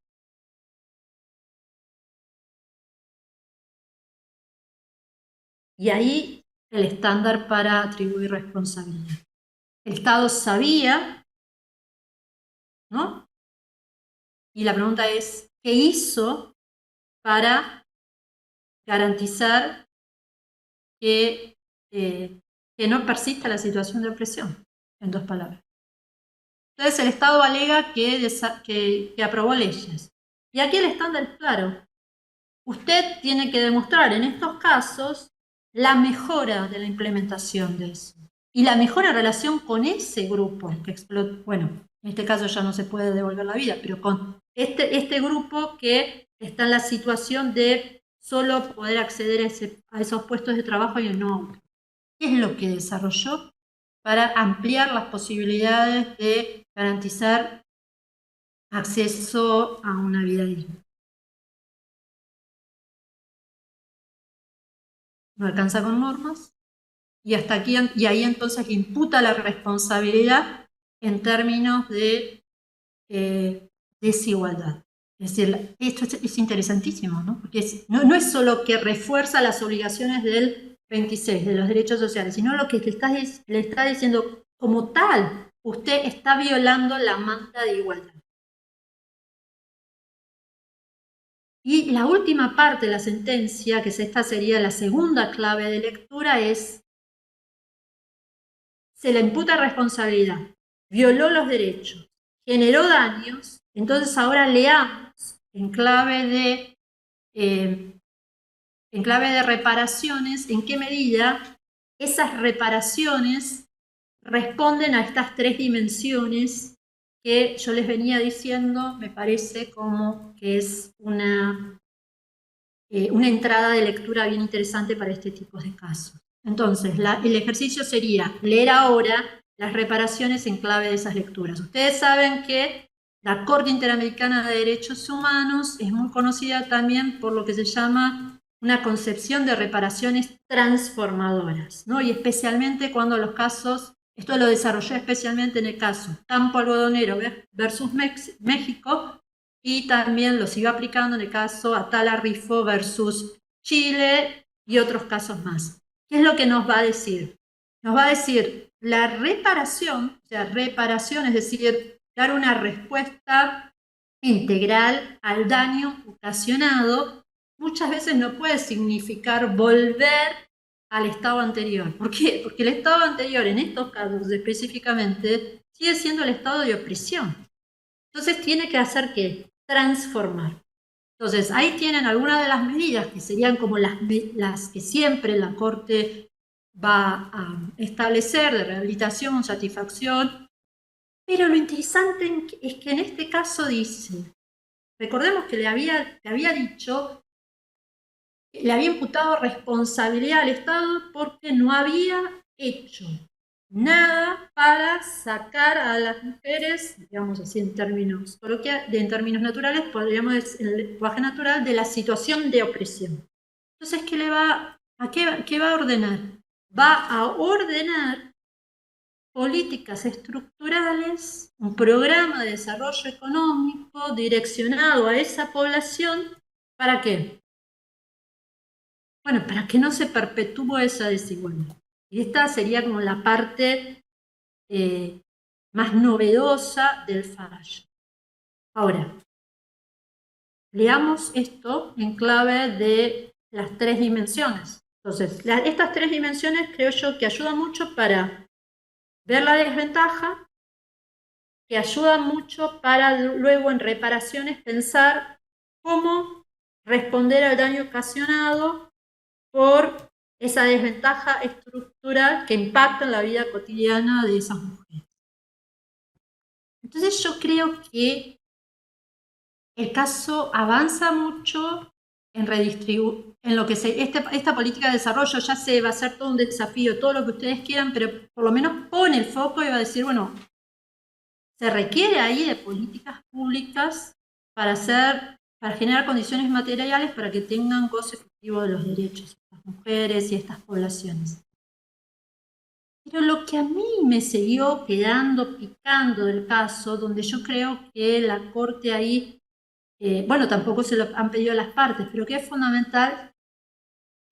Y ahí el estándar para atribuir responsabilidad. El Estado sabía, ¿no? Y la pregunta es, ¿qué hizo para garantizar que no persista la situación de opresión? En dos palabras. Entonces el Estado alega que aprobó leyes. Y aquí el estándar es claro. Usted tiene que demostrar en estos casos la mejora de la implementación de eso. Y la mejora en relación con ese grupo que explotó. Bueno, en este caso ya no se puede devolver la vida, pero con este grupo que está en la situación de solo poder acceder a esos puestos de trabajo y no. ¿Qué es lo que desarrolló para ampliar las posibilidades de garantizar acceso a una vida digna? No alcanza con normas y hasta aquí, y ahí entonces imputa la responsabilidad en términos de desigualdad. Es decir, esto es interesantísimo, ¿no? Porque no es solo que refuerza las obligaciones del 26, de los derechos sociales, sino lo que le está diciendo, como tal, usted está violando la manta de igualdad. Y la última parte de la sentencia, que esta sería la segunda clave de lectura, es: se le imputa responsabilidad, violó los derechos, generó daños. Entonces ahora leamos en clave de reparaciones, en qué medida esas reparaciones responden a estas tres dimensiones que yo les venía diciendo. Me parece como que es una entrada de lectura bien interesante para este tipo de casos. Entonces, el ejercicio sería leer ahora las reparaciones en clave de esas lecturas. Ustedes saben que la Corte Interamericana de Derechos Humanos es muy conocida también por lo que se llama una concepción de reparaciones transformadoras, ¿no? Y especialmente cuando los casos, esto lo desarrolló especialmente en el caso Campo Algodonero versus México, y también lo siguió aplicando en el caso Atala Rifo versus Chile y otros casos más. ¿Qué es lo que nos va a decir? Nos va a decir la reparación, o sea, reparación, es decir, dar una respuesta integral al daño ocasionado, muchas veces no puede significar volver al estado anterior. ¿Por qué? Porque el estado anterior, en estos casos específicamente, sigue siendo el estado de opresión. Entonces tiene que hacer ¿qué? Transformar. Entonces ahí tienen algunas de las medidas que serían como las que siempre la Corte va a establecer de rehabilitación, satisfacción. Pero lo interesante es que en este caso dice, recordemos que le había dicho, le había imputado responsabilidad al Estado porque no había hecho nada para sacar a las mujeres, digamos así en términos naturales, podríamos decir en el lenguaje natural, de la situación de opresión. Entonces, ¿qué va a ordenar? Va a ordenar políticas estructurales, un programa de desarrollo económico direccionado a esa población. ¿Para qué? Bueno, para que no se perpetúe esa desigualdad. Y esta sería como la parte más novedosa del fallo. Ahora, leamos esto en clave de las tres dimensiones. Entonces, estas tres dimensiones creo yo que ayudan mucho para ver la desventaja, que ayuda mucho para luego en reparaciones pensar cómo responder al daño ocasionado por esa desventaja estructural que impacta en la vida cotidiana de esas mujeres. Entonces yo creo que el caso avanza mucho en en lo que esta política de desarrollo. Ya se va a ser todo un desafío, todo lo que ustedes quieran, pero por lo menos pone el foco y va a decir, bueno, se requiere ahí de políticas públicas para generar condiciones materiales para que tengan goce efectivo de los derechos de estas mujeres y estas poblaciones. Pero lo que a mí me siguió quedando picando del caso, donde yo creo que la Corte ahí, bueno, tampoco se lo han pedido las partes, pero que es fundamental,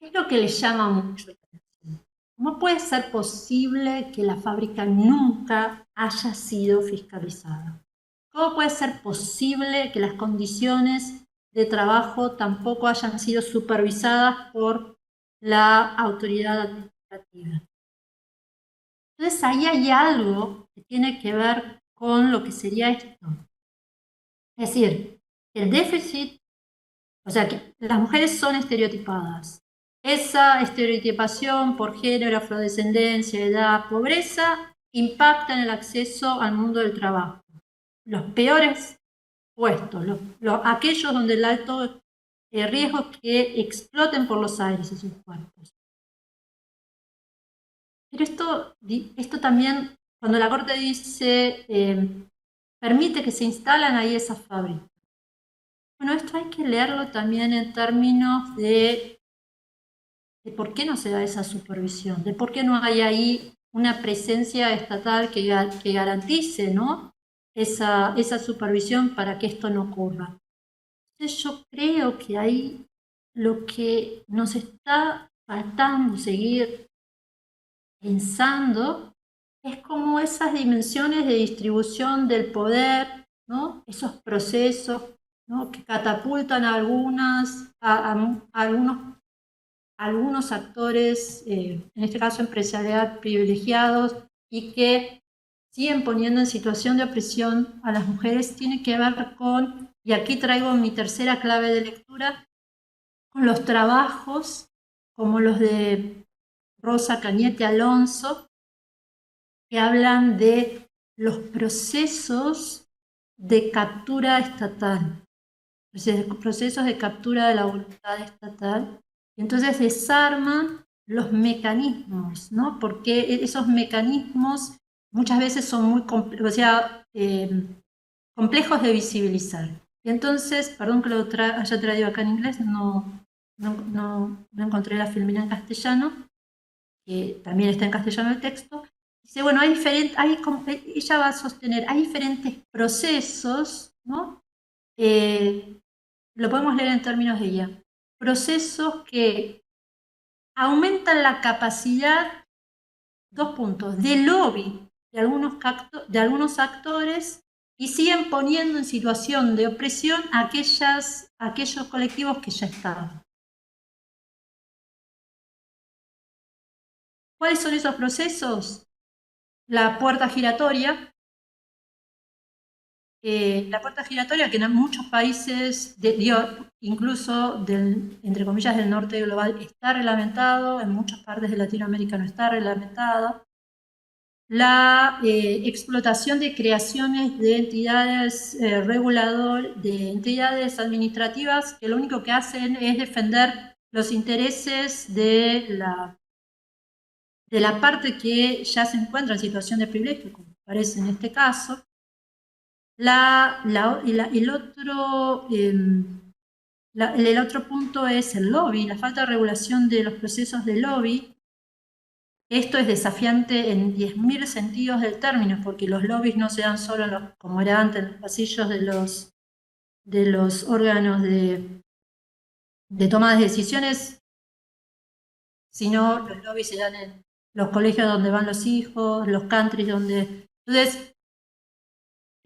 es lo que les llama mucho la atención. ¿Cómo puede ser posible que la fábrica nunca haya sido fiscalizada? ¿Cómo puede ser posible que las condiciones de trabajo tampoco hayan sido supervisadas por la autoridad administrativa? Entonces ahí hay algo que tiene que ver con lo que sería esto. Es decir, el déficit, o sea, que las mujeres son estereotipadas. Esa estereotipación por género, afrodescendencia, edad, pobreza, impacta en el acceso al mundo del trabajo. Los peores puestos, aquellos donde el alto riesgo es que exploten por los aires esos cuerpos. Pero esto también, cuando la Corte dice, permite que se instalan ahí esas fábricas. Bueno, esto hay que leerlo también en términos de por qué no se da esa supervisión, de por qué no hay ahí una presencia estatal que garantice, ¿no?, esa supervisión para que esto no ocurra. Entonces yo creo que ahí lo que nos está faltando seguir pensando es como esas dimensiones de distribución del poder, ¿no?, esos procesos, ¿no?, que catapultan a algunos actores, en este caso empresarial, privilegiados, y que siguen poniendo en situación de opresión a las mujeres, tiene que ver con, y aquí traigo mi tercera clave de lectura, con los trabajos como los de Rosa Cañete Alonso, que hablan de los procesos de captura estatal, procesos de captura de la voluntad estatal, y entonces desarman los mecanismos, ¿no?, porque esos mecanismos muchas veces son muy complejos de visibilizar. Y entonces, perdón que lo haya traído acá en inglés, no encontré la filmina en castellano, que también está en castellano el texto. Dice, bueno, ella va a sostener, hay diferentes procesos, ¿no? Lo podemos leer en términos de ella. Procesos que aumentan la capacidad, dos puntos, de lobby de algunos actores y siguen poniendo en situación de opresión a aquellos colectivos que ya estaban. ¿Cuáles son esos procesos? La puerta giratoria. La puerta giratoria, que en muchos países, incluso entre comillas del norte global, está reglamentado, en muchas partes de Latinoamérica no está reglamentado. La explotación de creaciones de entidades de entidades administrativas que lo único que hacen es defender los intereses de la parte que ya se encuentra en situación de privilegio, como parece en este caso. El otro punto es el lobby, la falta de regulación de los procesos de lobby. Esto es desafiante en 10.000 sentidos del término, porque los lobbies no se dan solo, como era antes, en los pasillos de los órganos de toma de decisiones, sino los lobbies se dan en los colegios donde van los hijos, los countries donde... Entonces,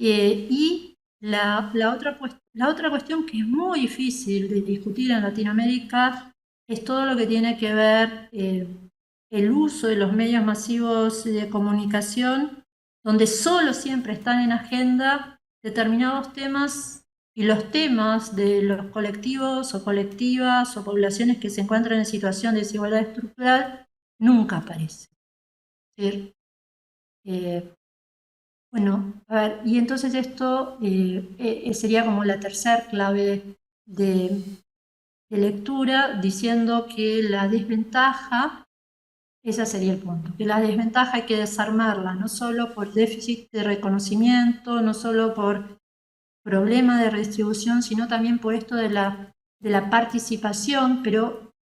y la otra cuestión que es muy difícil de discutir en Latinoamérica es todo lo que tiene que ver el uso de los medios masivos de comunicación donde solo siempre están en agenda determinados temas y los temas de los colectivos o colectivas o poblaciones que se encuentran en situación de desigualdad estructural nunca aparecen. ¿Sí? Bueno, a ver, y entonces esto sería como la tercera clave de lectura, diciendo que la desventaja, ese sería el punto, que la desventaja hay que desarmarla, no solo por déficit de reconocimiento, no solo por problema de redistribución, sino también por esto de la participación, pero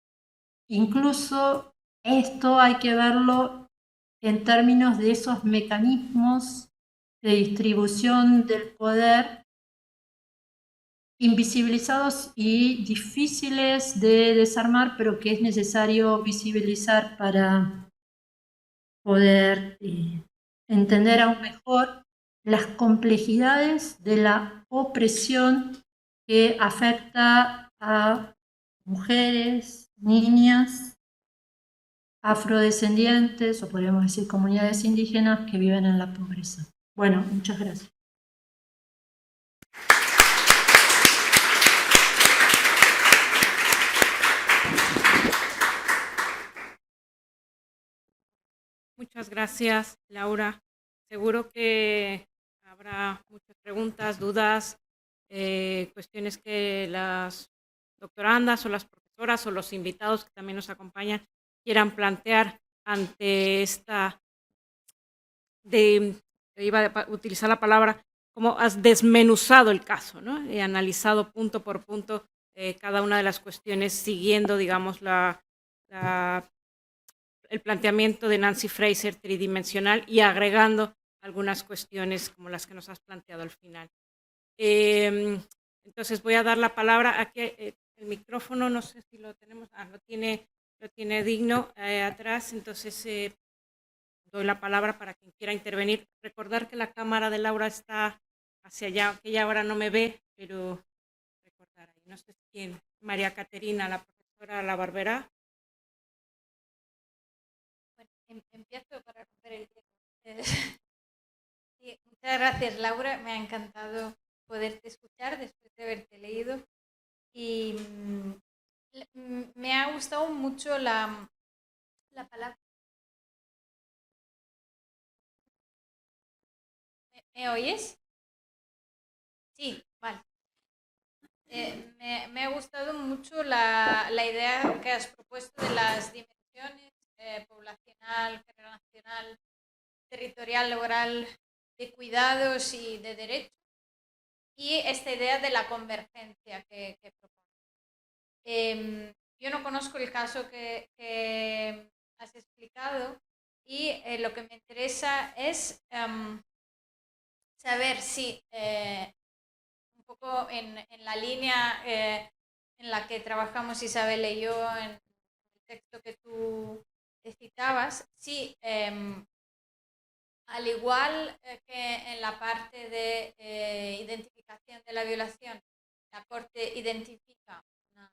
incluso esto hay que verlo en términos de esos mecanismos de distribución del poder invisibilizados y difíciles de desarmar, pero que es necesario visibilizar para poder entender aún mejor las complejidades de la opresión que afecta a mujeres, niñas, afrodescendientes o podríamos decir comunidades indígenas que viven en la pobreza. Bueno, muchas gracias. Muchas gracias, Laura. Seguro que habrá muchas preguntas, dudas, cuestiones que las doctorandas o las profesoras o los invitados que también nos acompañan quieran plantear ante esta, iba a utilizar la palabra, como has desmenuzado el caso, ¿no? Y analizado punto por punto cada una de las cuestiones siguiendo, digamos, el planteamiento de Nancy Fraser tridimensional y agregando algunas cuestiones como las que nos has planteado al final. Entonces voy a dar la palabra aquí, el micrófono, no sé si lo tenemos, lo tiene Digno atrás, entonces doy la palabra para quien quiera intervenir. Recordar que la cámara de Laura está hacia allá, que ella ahora no me ve, pero recordar ahí, no sé quién, María Caterina, la profesora La Barbera. Bueno, empiezo para romper el hielo. Sí, muchas gracias, Laura. Me ha encantado poderte escuchar después de haberte leído. Y me ha gustado mucho la palabra. ¿Me oyes? Sí, vale. Me ha gustado mucho la idea que has propuesto de las dimensiones poblacional, generacional, territorial, laboral, de cuidados y de derechos, y esta idea de la convergencia que propone. Yo no conozco el caso que has explicado y lo que me interesa es saber si un poco en la línea en la que trabajamos Isabel y yo en el texto que tú citabas, si al igual que en la parte de identificación de la violación, la Corte identifica una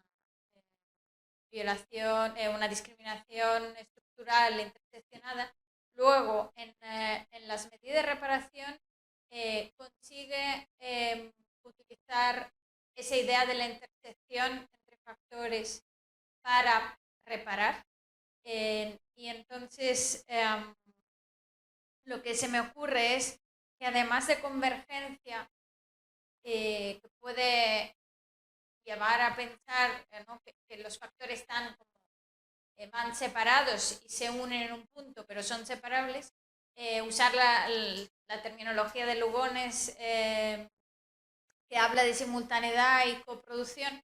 violación, una discriminación estructural interseccionada, luego en las medidas de reparación consigue utilizar esa idea de la intersección entre factores para reparar. Y entonces lo que se me ocurre es que además de convergencia, que puede llevar a pensar ¿no? que los factores están como, van separados y se unen en un punto, pero son separables, usar la terminología de Lugones que habla de simultaneidad y coproducción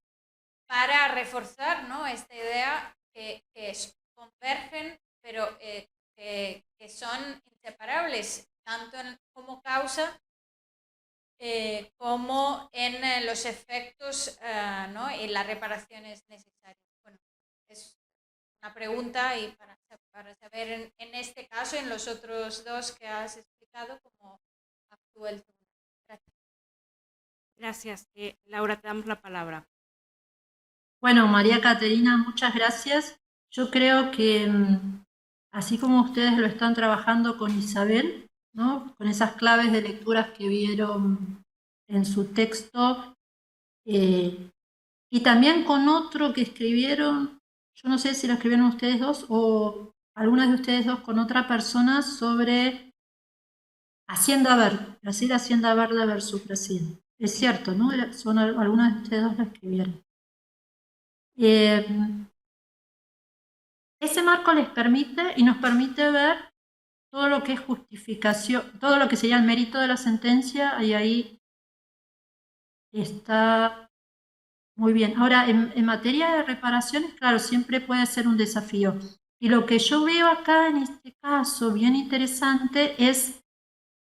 para reforzar ¿no? esta idea que convergen, pero que son inseparables, tanto como causa como en los efectos ¿no? y las reparaciones necesarias. Bueno, es una pregunta y para saber en este caso y en los otros dos que has explicado cómo actúa el tribunal. Gracias. Gracias. Laura, te damos la palabra. Bueno, María Caterina, muchas gracias. Yo creo que así como ustedes lo están trabajando con Isabel, ¿no? Con esas claves de lecturas que vieron en su texto, y también con otro que escribieron, yo no sé si lo escribieron ustedes dos o algunas de ustedes dos con otra persona sobre Hacienda Verde, Brasil Hacienda Verde versus Brasil. Es cierto, ¿no? Algunas de ustedes dos lo escribieron. Eh, ese marco les permite y nos permite ver todo lo que es justificación, todo lo que sería el mérito de la sentencia, y ahí está muy bien. Ahora, en materia de reparaciones, claro, siempre puede ser un desafío. Y lo que yo veo acá en este caso, bien interesante, es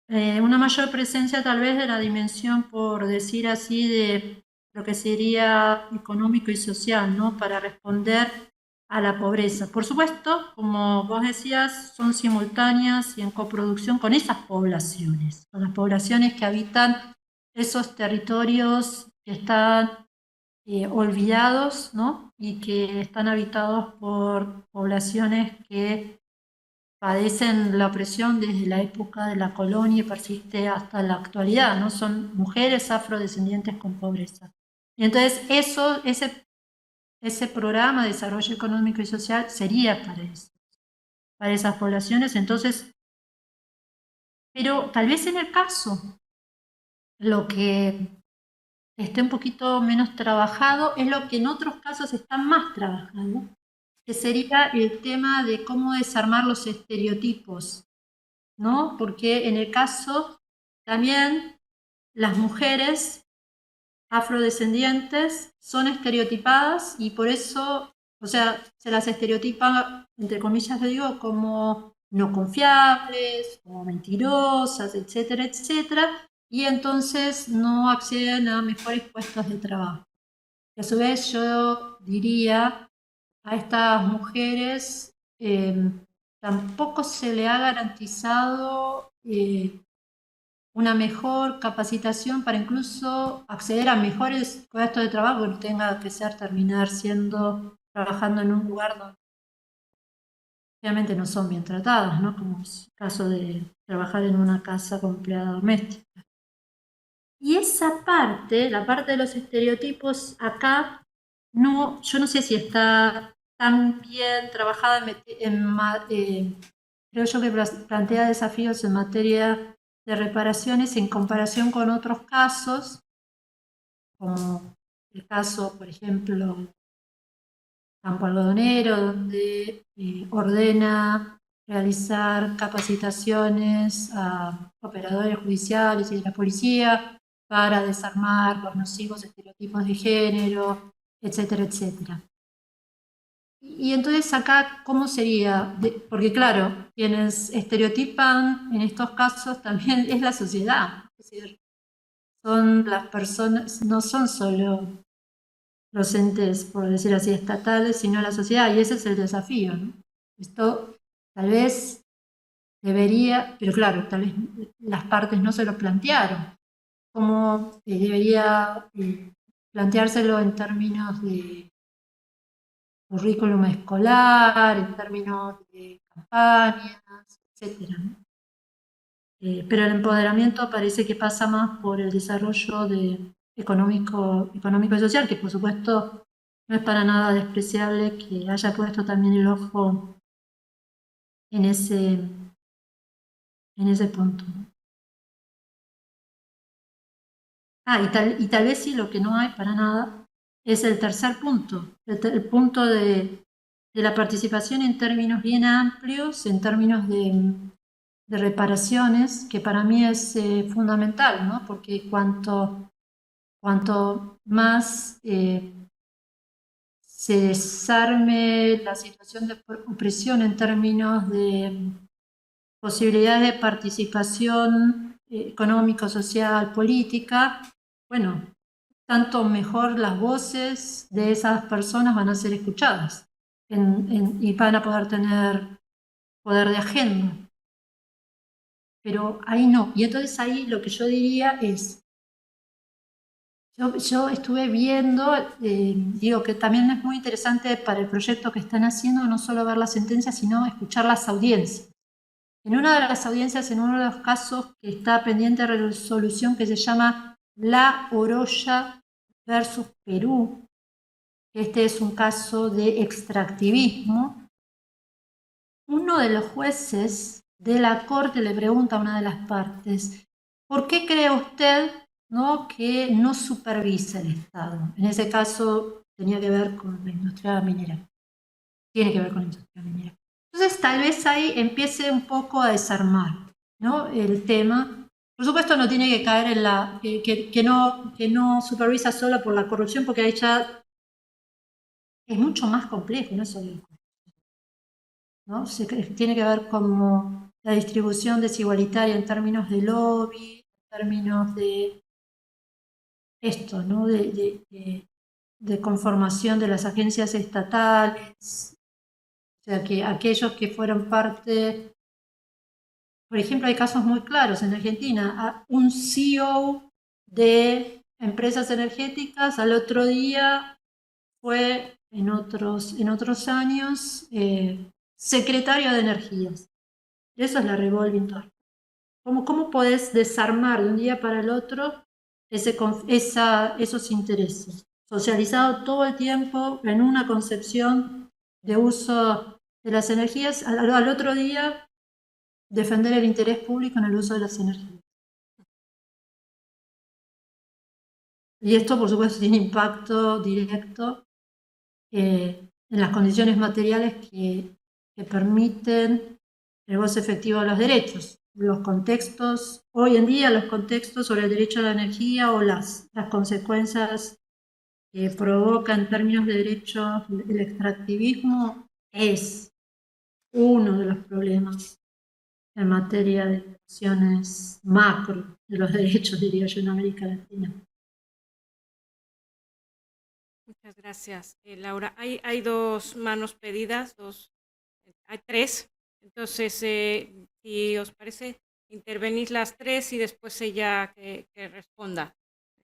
una mayor presencia tal vez de la dimensión, por decir así, de lo que sería económico y social, ¿no? Para responder a la pobreza. Por supuesto, como vos decías, son simultáneas y en coproducción con esas poblaciones, con las poblaciones que habitan esos territorios que están olvidados, ¿no? Y que están habitados por poblaciones que padecen la opresión desde la época de la colonia y persiste hasta la actualidad, ¿no? Son mujeres afrodescendientes con pobreza. Y entonces ese programa de desarrollo económico y social sería para esas poblaciones. Entonces, pero tal vez en el caso, lo que esté un poquito menos trabajado es lo que en otros casos está más trabajado, que sería el tema de cómo desarmar los estereotipos, ¿no? Porque en el caso también las mujeres afrodescendientes son estereotipadas y por eso, o sea, se las estereotipa, entre comillas le digo, como no confiables, como mentirosas, etcétera, etcétera, y entonces no acceden a mejores puestos de trabajo. Y a su vez yo diría, a estas mujeres tampoco se le ha garantizado una mejor capacitación para incluso acceder a mejores puestos de trabajo, que no tenga que ser terminar trabajando en un lugar donde obviamente no son bien tratadas, ¿no? Como es el caso de trabajar en una casa como empleada doméstica. Y esa parte, la parte de los estereotipos acá, no, yo no sé si está tan bien trabajada creo yo que plantea desafíos en materia de reparaciones en comparación con otros casos, como el caso, por ejemplo, Campo Algodonero, donde ordena realizar capacitaciones a operadores judiciales y de la policía para desarmar los nocivos estereotipos de género, etcétera, etcétera. Y entonces acá, ¿cómo sería? Porque claro, quienes estereotipan en estos casos también es la sociedad. Es decir, son las personas, no son solo los entes, por decir así, estatales, sino la sociedad, y ese es el desafío, ¿no? Esto tal vez debería, pero claro, tal vez las partes no se lo plantearon, como debería planteárselo en términos de currículum escolar, en términos de campañas, etcétera, ¿no? Pero el empoderamiento parece que pasa más por el desarrollo económico y social, que por supuesto no es para nada despreciable que haya puesto también el ojo en ese punto, ¿no? Y tal vez sí, lo que no hay para nada es el tercer punto, el punto de la participación en términos bien amplios, en términos de reparaciones, que para mí es fundamental, ¿no? Porque cuanto más se desarme la situación de opresión en términos de posibilidades de participación económica, social, política, bueno, tanto mejor las voces de esas personas van a ser escuchadas y van a poder tener poder de agenda. Pero ahí no. Y entonces ahí lo que yo diría es, yo estuve viendo, digo que también es muy interesante para el proyecto que están haciendo, no solo ver la sentencia, sino escuchar las audiencias. en una de las audiencias, en uno de los casos que está pendiente de resolución, que se llama La Oroya versus Perú. Este es un caso de extractivismo. Uno de los jueces de la corte le pregunta a una de las partes, ¿por qué cree usted, ¿no?, que no supervisa el Estado? En ese caso tenía que ver con la industria minera. Tiene que ver con la industria minera. Entonces tal vez ahí empiece un poco a desarmar, ¿no?, el tema. Por supuesto no tiene que caer en la que no supervisa solo por la corrupción, porque ahí ya es mucho más complejo, no es solo el ¿no? Tiene que ver como la distribución desigualitaria en términos de lobby, en términos de esto, ¿no?, de conformación de las agencias estatales. O sea, que aquellos que fueron parte, por ejemplo, hay casos muy claros en Argentina, un CEO de empresas energéticas al otro día fue en otros años secretario de energías. Eso es la revolving door. ¿Cómo podés desarmar de un día para el otro esos intereses? Socializado todo el tiempo en una concepción de uso de las energías, al otro día defender el interés público en el uso de las energías. Y esto, por supuesto, tiene impacto directo en las condiciones materiales que permiten el goce efectivo de los derechos. Los contextos, hoy en día los contextos sobre el derecho a la energía o las consecuencias que provoca en términos de derechos el extractivismo es uno de los problemas en materia de acciones macro de los derechos, diría yo, en América Latina. Muchas gracias, Laura. Hay dos manos pedidas, hay tres. Entonces, si os parece, intervenís las tres y después ella que responda.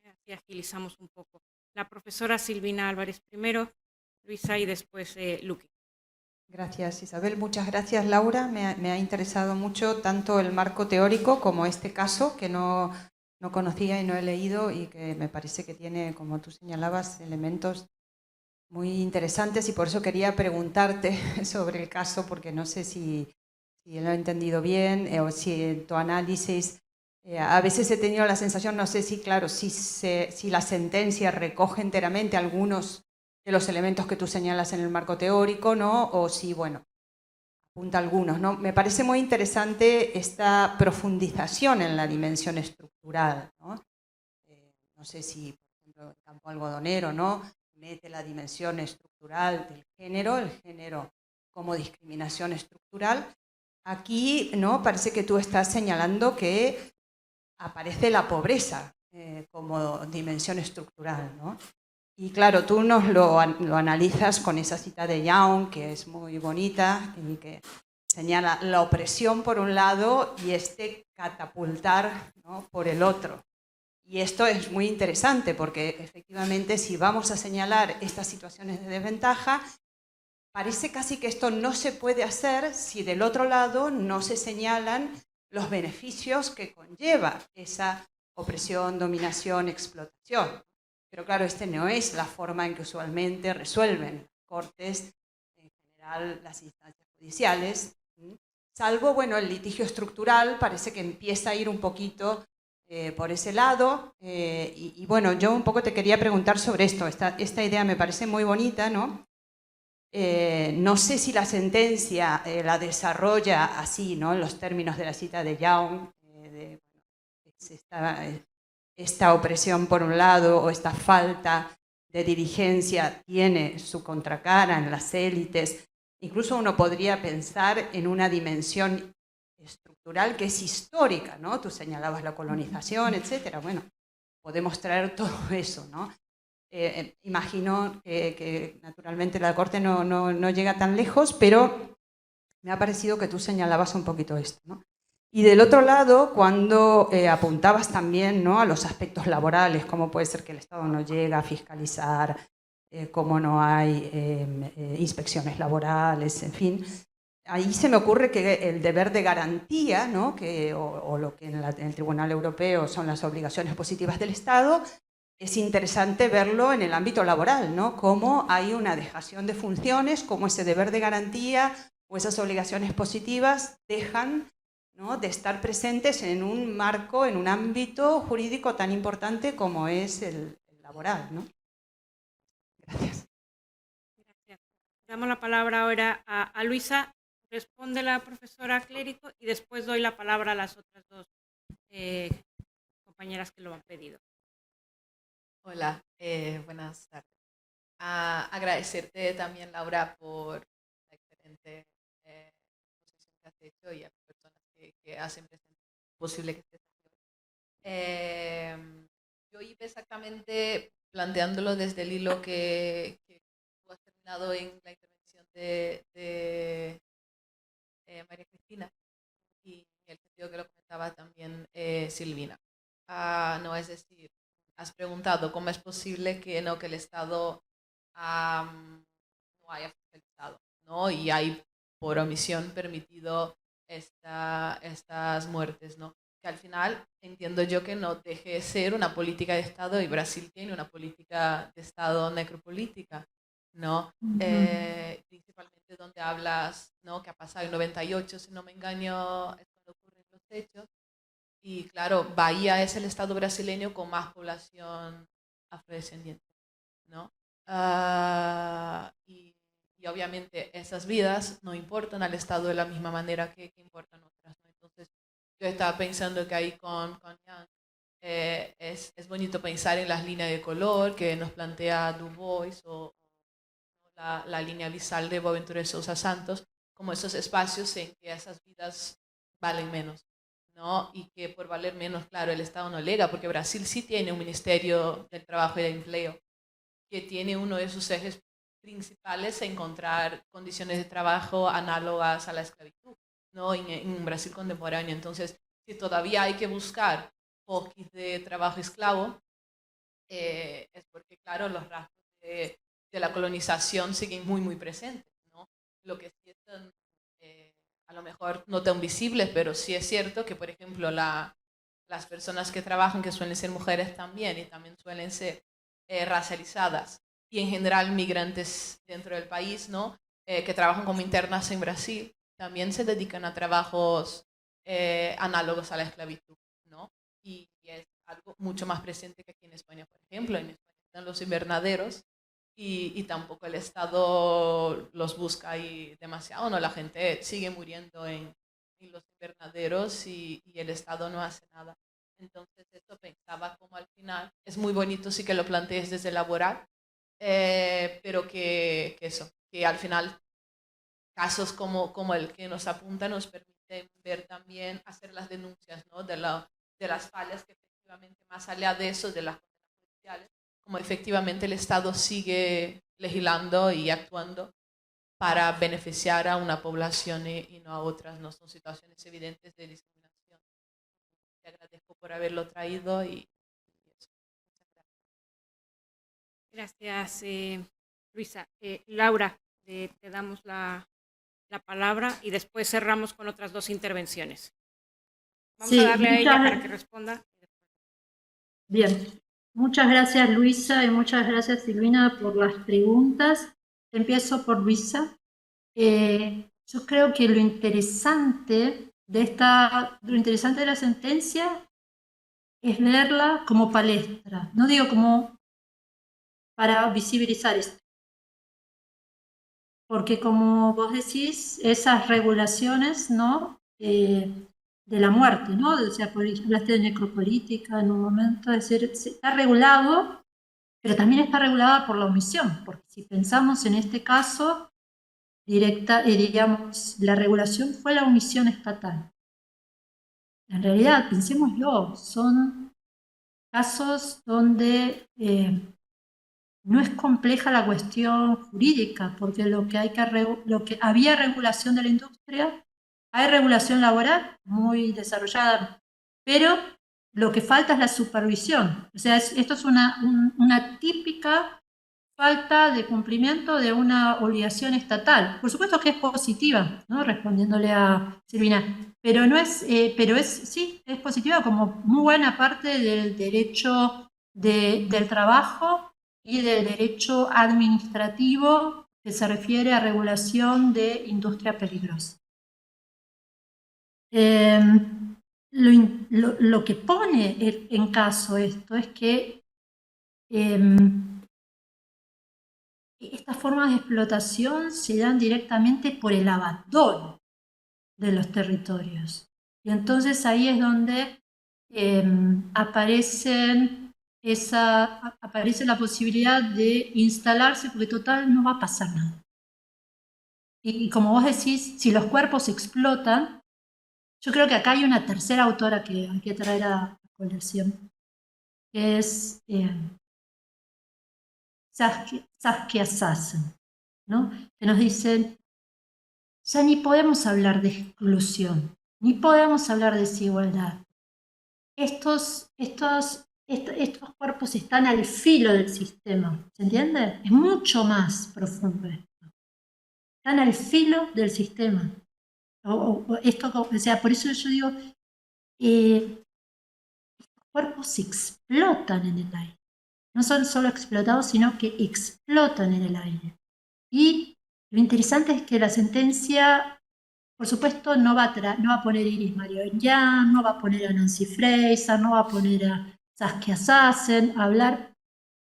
Así agilizamos un poco. La profesora Silvina Álvarez primero, Luisa y después Luqui. Gracias, Isabel. Muchas gracias, Laura. Me ha interesado mucho tanto el marco teórico como este caso, que no conocía y no he leído y que me parece que tiene, como tú señalabas, elementos muy interesantes, y por eso quería preguntarte sobre el caso, porque no sé si lo he entendido bien o si en tu análisis a veces he tenido la sensación, no sé si, claro, si la sentencia recoge enteramente algunos de los elementos que tú señalas en el marco teórico, ¿no? O si, bueno, apunta algunos, ¿no? Me parece muy interesante esta profundización en la dimensión estructural, ¿no? No sé si, por ejemplo, el campo algodonero, ¿no?, mete la dimensión estructural del género, el género como discriminación estructural. Aquí, ¿no?, parece que tú estás señalando que aparece la pobreza como dimensión estructural, ¿no? Y claro, tú nos lo analizas con esa cita de Young, que es muy bonita y que señala la opresión por un lado y catapultar, ¿no?, por el otro. Y esto es muy interesante porque efectivamente si vamos a señalar estas situaciones de desventaja, parece casi que esto no se puede hacer si del otro lado no se señalan los beneficios que conlleva esa opresión, dominación, explotación. Pero claro, no es la forma en que usualmente resuelven cortes, en general las instancias judiciales, salvo, bueno, el litigio estructural parece que empieza a ir un poquito por ese lado, y bueno, yo un poco te quería preguntar sobre esto. Esta idea me parece muy bonita, ¿no? No sé si la sentencia la desarrolla así, ¿no?, en los términos de la cita de Young, esta opresión por un lado o esta falta de dirigencia tiene su contracara en las élites. Incluso uno podría pensar en una dimensión estructural que es histórica, ¿no? Tú señalabas la colonización, etcétera. Bueno, podemos traer todo eso, ¿no? Imagino que naturalmente la Corte no llega tan lejos, pero me ha parecido que tú señalabas un poquito esto, ¿no? Y del otro lado, cuando apuntabas también, ¿no?, a los aspectos laborales, cómo puede ser que el Estado no llega a fiscalizar, cómo no hay inspecciones laborales, en fin. ahí se me ocurre que el deber de garantía, ¿no? o lo que en el Tribunal Europeo son las obligaciones positivas del Estado, es interesante verlo en el ámbito laboral, ¿no? Cómo hay una dejación de funciones, cómo ese deber de garantía o esas obligaciones positivas dejan, ¿no?, de estar presentes en un marco, en un ámbito jurídico tan importante como es el laboral, ¿no? Gracias. Gracias. Damos la palabra ahora a Luisa. Responde la profesora Clérico y después doy la palabra a las otras dos compañeras que lo han pedido. Hola, buenas tardes. Agradecerte también, Laura, por la excelente exposición que has hecho y a las personas que hacen posible que estés aquí. Yo iba exactamente planteándolo desde el hilo que tú has terminado en la intervención de María Cristina y en el sentido que lo comentaba también Silvina. No, es decir, has preguntado cómo es posible que el Estado no haya fiscalizado, ¿no? Y hay por omisión permitido estas muertes, ¿no? Que al final entiendo yo que no deje de ser una política de Estado, y Brasil tiene una política de Estado necropolítica, ¿no? Principalmente donde hablas, ¿no?, que ha pasado en 98, si no me engaño, es cuando ocurren los hechos. Y claro, Bahía es el estado brasileño con más población afrodescendiente, ¿no? Y obviamente esas vidas no importan al Estado de la misma manera que importan otras, ¿no? Entonces yo estaba pensando que ahí con Yang es bonito pensar en las líneas de color que nos plantea Du Bois o la línea visal de Boaventura de Sousa Santos, como esos espacios en que esas vidas valen menos, ¿no? Y que por valer menos, claro, el Estado no lega, porque Brasil sí tiene un Ministerio del Trabajo y del Empleo, que tiene uno de sus ejes principales encontrar condiciones de trabajo análogas a la esclavitud, ¿no?, en Brasil contemporáneo. Entonces, si todavía hay que buscar poquis de trabajo esclavo, es porque, claro, los rastros de la colonización siguen muy, muy presentes, ¿no? Lo que sí están, a lo mejor no tan visibles, pero sí es cierto que, por ejemplo, las personas que trabajan, que suelen ser mujeres también, y también suelen ser racializadas, y en general migrantes dentro del país, ¿no?, que trabajan como internas en Brasil, también se dedican a trabajos análogos a la esclavitud, ¿no? Y es algo mucho más presente que aquí en España, por ejemplo. En España están los invernaderos y tampoco el Estado los busca ahí demasiado, ¿no? La gente sigue muriendo en los invernaderos y el Estado no hace nada. Entonces esto pensaba como al final, es muy bonito sí que lo plantees desde laboral, pero que eso, que al final casos como el que nos apunta nos permiten ver también, hacer las denuncias, ¿no?, de las fallas que efectivamente, más allá de eso, de las condenas judiciales, como efectivamente el Estado sigue legislando y actuando para beneficiar a una población y no a otras, ¿no? Son situaciones evidentes de discriminación. Te agradezco por haberlo traído y eso. Gracias, Luisa. Laura, te damos la palabra y después cerramos con otras dos intervenciones. Vamos Sí, a darle a ella para que responda. Bien, muchas gracias Luisa y muchas gracias Silvina por las preguntas. Empiezo por Luisa. Yo creo que lo interesante de la sentencia es verla como palestra, no digo como para visibilizar esto, porque como vos decís, esas regulaciones, ¿no?, de la muerte, ¿no? O sea, hablaste de necropolítica en un momento, es decir, está regulado, pero también está regulada por la omisión, porque si pensamos en este caso, digamos, la regulación fue la omisión estatal. En realidad, pensémoslo, son casos donde no es compleja la cuestión jurídica, porque lo que había regulación de la industria, hay regulación laboral muy desarrollada, pero lo que falta es la supervisión. O sea, esto es una típica falta de cumplimiento de una obligación estatal. Por supuesto que es positiva, ¿no? Respondiéndole a Silvina, pero no es, sí, es positiva como muy buena parte del derecho del trabajo y del derecho administrativo que se refiere a regulación de industria peligrosa. Lo que pone en caso esto es que estas formas de explotación se dan directamente por el abandono de los territorios. Y entonces ahí es donde aparece la posibilidad de instalarse, porque total no va a pasar nada. Y como vos decís, si los cuerpos explotan, yo creo que acá hay una tercera autora que hay que traer a colación, que es Saskia Sassen, ¿no? Que nos dicen, ya ni podemos hablar de exclusión, ni podemos hablar de desigualdad. Estos cuerpos están al filo del sistema, ¿se entiende? Es mucho más profundo esto. Están al filo del sistema. O sea, por eso yo digo, estos cuerpos se explotan en el aire. No son solo explotados, sino que explotan en el aire. Y lo interesante es que la sentencia, por supuesto, no va a poner a Iris Marion-Young, no va a poner a Nancy Fraser, no va a poner a Saskia Sassen a hablar,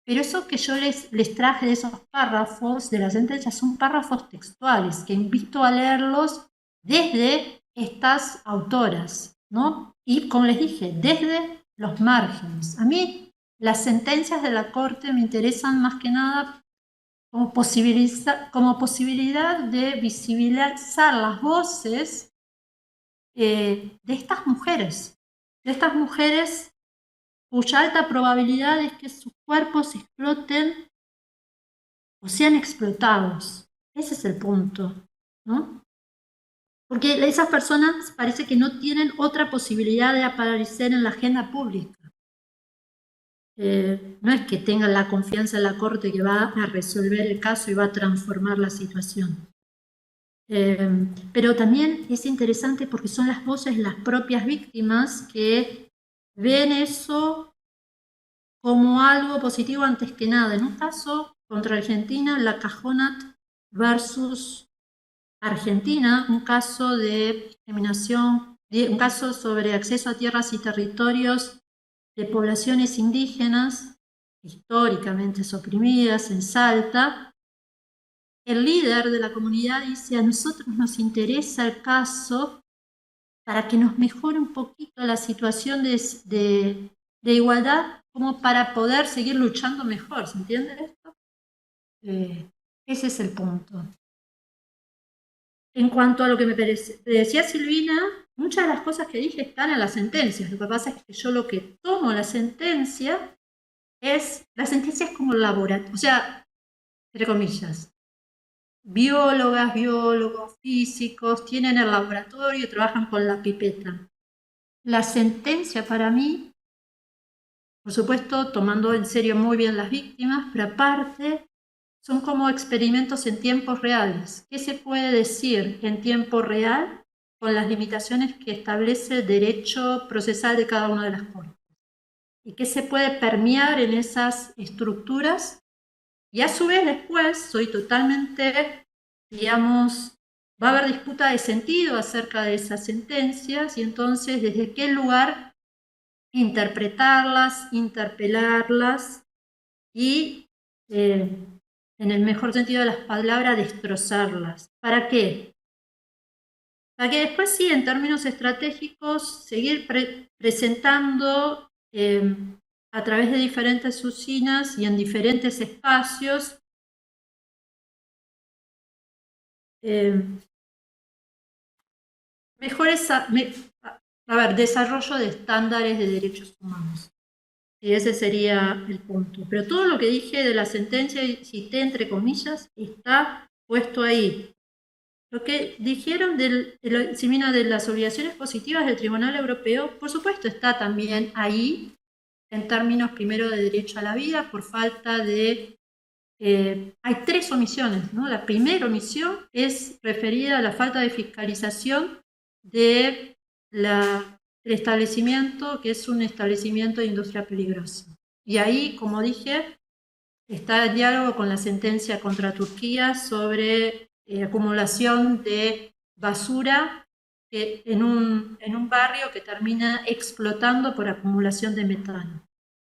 pero eso que yo les traje de esos párrafos de la sentencia son párrafos textuales que invito a leerlos desde estas autoras, ¿no? Y como les dije, desde los márgenes. A mí las sentencias de la Corte me interesan más que nada como posibilidad de visibilizar las voces de estas mujeres cuya alta probabilidad es que sus cuerpos exploten o sean explotados. Ese es el punto, ¿no? Porque esas personas parece que no tienen otra posibilidad de aparecer en la agenda pública. No es que tengan la confianza en la Corte que va a resolver el caso y va a transformar la situación. Pero también es interesante porque son las voces de las propias víctimas que ven eso como algo positivo antes que nada. En un caso contra Argentina, la Cajonat versus Argentina, un caso de discriminación, un caso sobre acceso a tierras y territorios de poblaciones indígenas históricamente oprimidas en Salta. El líder de la comunidad dice, a nosotros nos interesa el caso para que nos mejore un poquito la situación de igualdad, como para poder seguir luchando mejor, ¿se entiende esto? Ese es el punto. En cuanto a lo que me decía Silvina, muchas de las cosas que dije están en las sentencias. Lo que pasa es que yo lo que tomo la sentencia es como laboratorio, o sea, entre comillas, biólogas, biólogos, físicos, tienen el laboratorio y trabajan con la pipeta. La sentencia para mí, por supuesto, tomando en serio muy bien las víctimas, pero aparte son como experimentos en tiempos reales. ¿Qué se puede decir en tiempo real con las limitaciones que establece el derecho procesal de cada una de las cortes? ¿Y qué se puede permear en esas estructuras? Y a su vez después soy totalmente, digamos, va a haber disputa de sentido acerca de esas sentencias y entonces desde qué lugar interpretarlas, interpelarlas y en el mejor sentido de las palabras, destrozarlas. ¿Para qué? Para que después sí, en términos estratégicos, seguir presentando a través de diferentes usinas y en diferentes espacios desarrollo de estándares de derechos humanos. Y ese sería el punto. Pero todo lo que dije de la sentencia, y cité entre comillas, está puesto ahí. Lo que dijeron Silvina, de las obligaciones positivas del Tribunal Europeo, por supuesto está también ahí, en términos primero de derecho a la vida, por falta de hay 3 omisiones, ¿no? La primera omisión es referida a la falta de fiscalización del establecimiento, que es un establecimiento de industria peligrosa. Y ahí, como dije, está el diálogo con la sentencia contra Turquía sobre acumulación de basura en un barrio que termina explotando por acumulación de metano.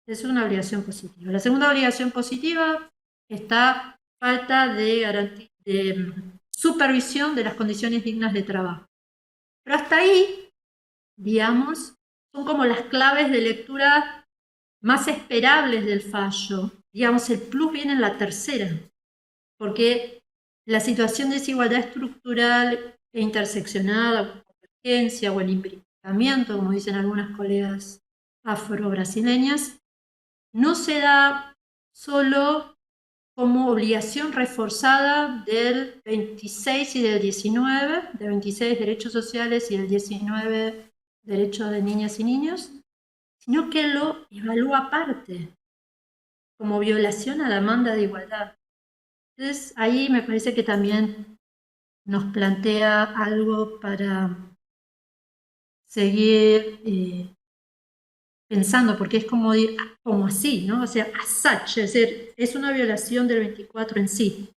Es una obligación positiva. La segunda obligación positiva está falta de supervisión de las condiciones dignas de trabajo. Pero hasta ahí, digamos, son como las claves de lectura más esperables del fallo. Digamos, el plus viene en la tercera, porque la situación de desigualdad estructural e interseccionada, o convergencia o el imbricamiento, como dicen algunas colegas afro-brasileñas, no se da solo como obligación reforzada del 26 y del 19, del 26 derechos sociales y del 19 derechos de niñas y niños, sino que lo evalúa aparte, como violación a la demanda de igualdad. Entonces, ahí me parece que también nos plantea algo para seguir pensando, porque es como así, ¿no? O sea, as such, es decir, es una violación del 24 en sí.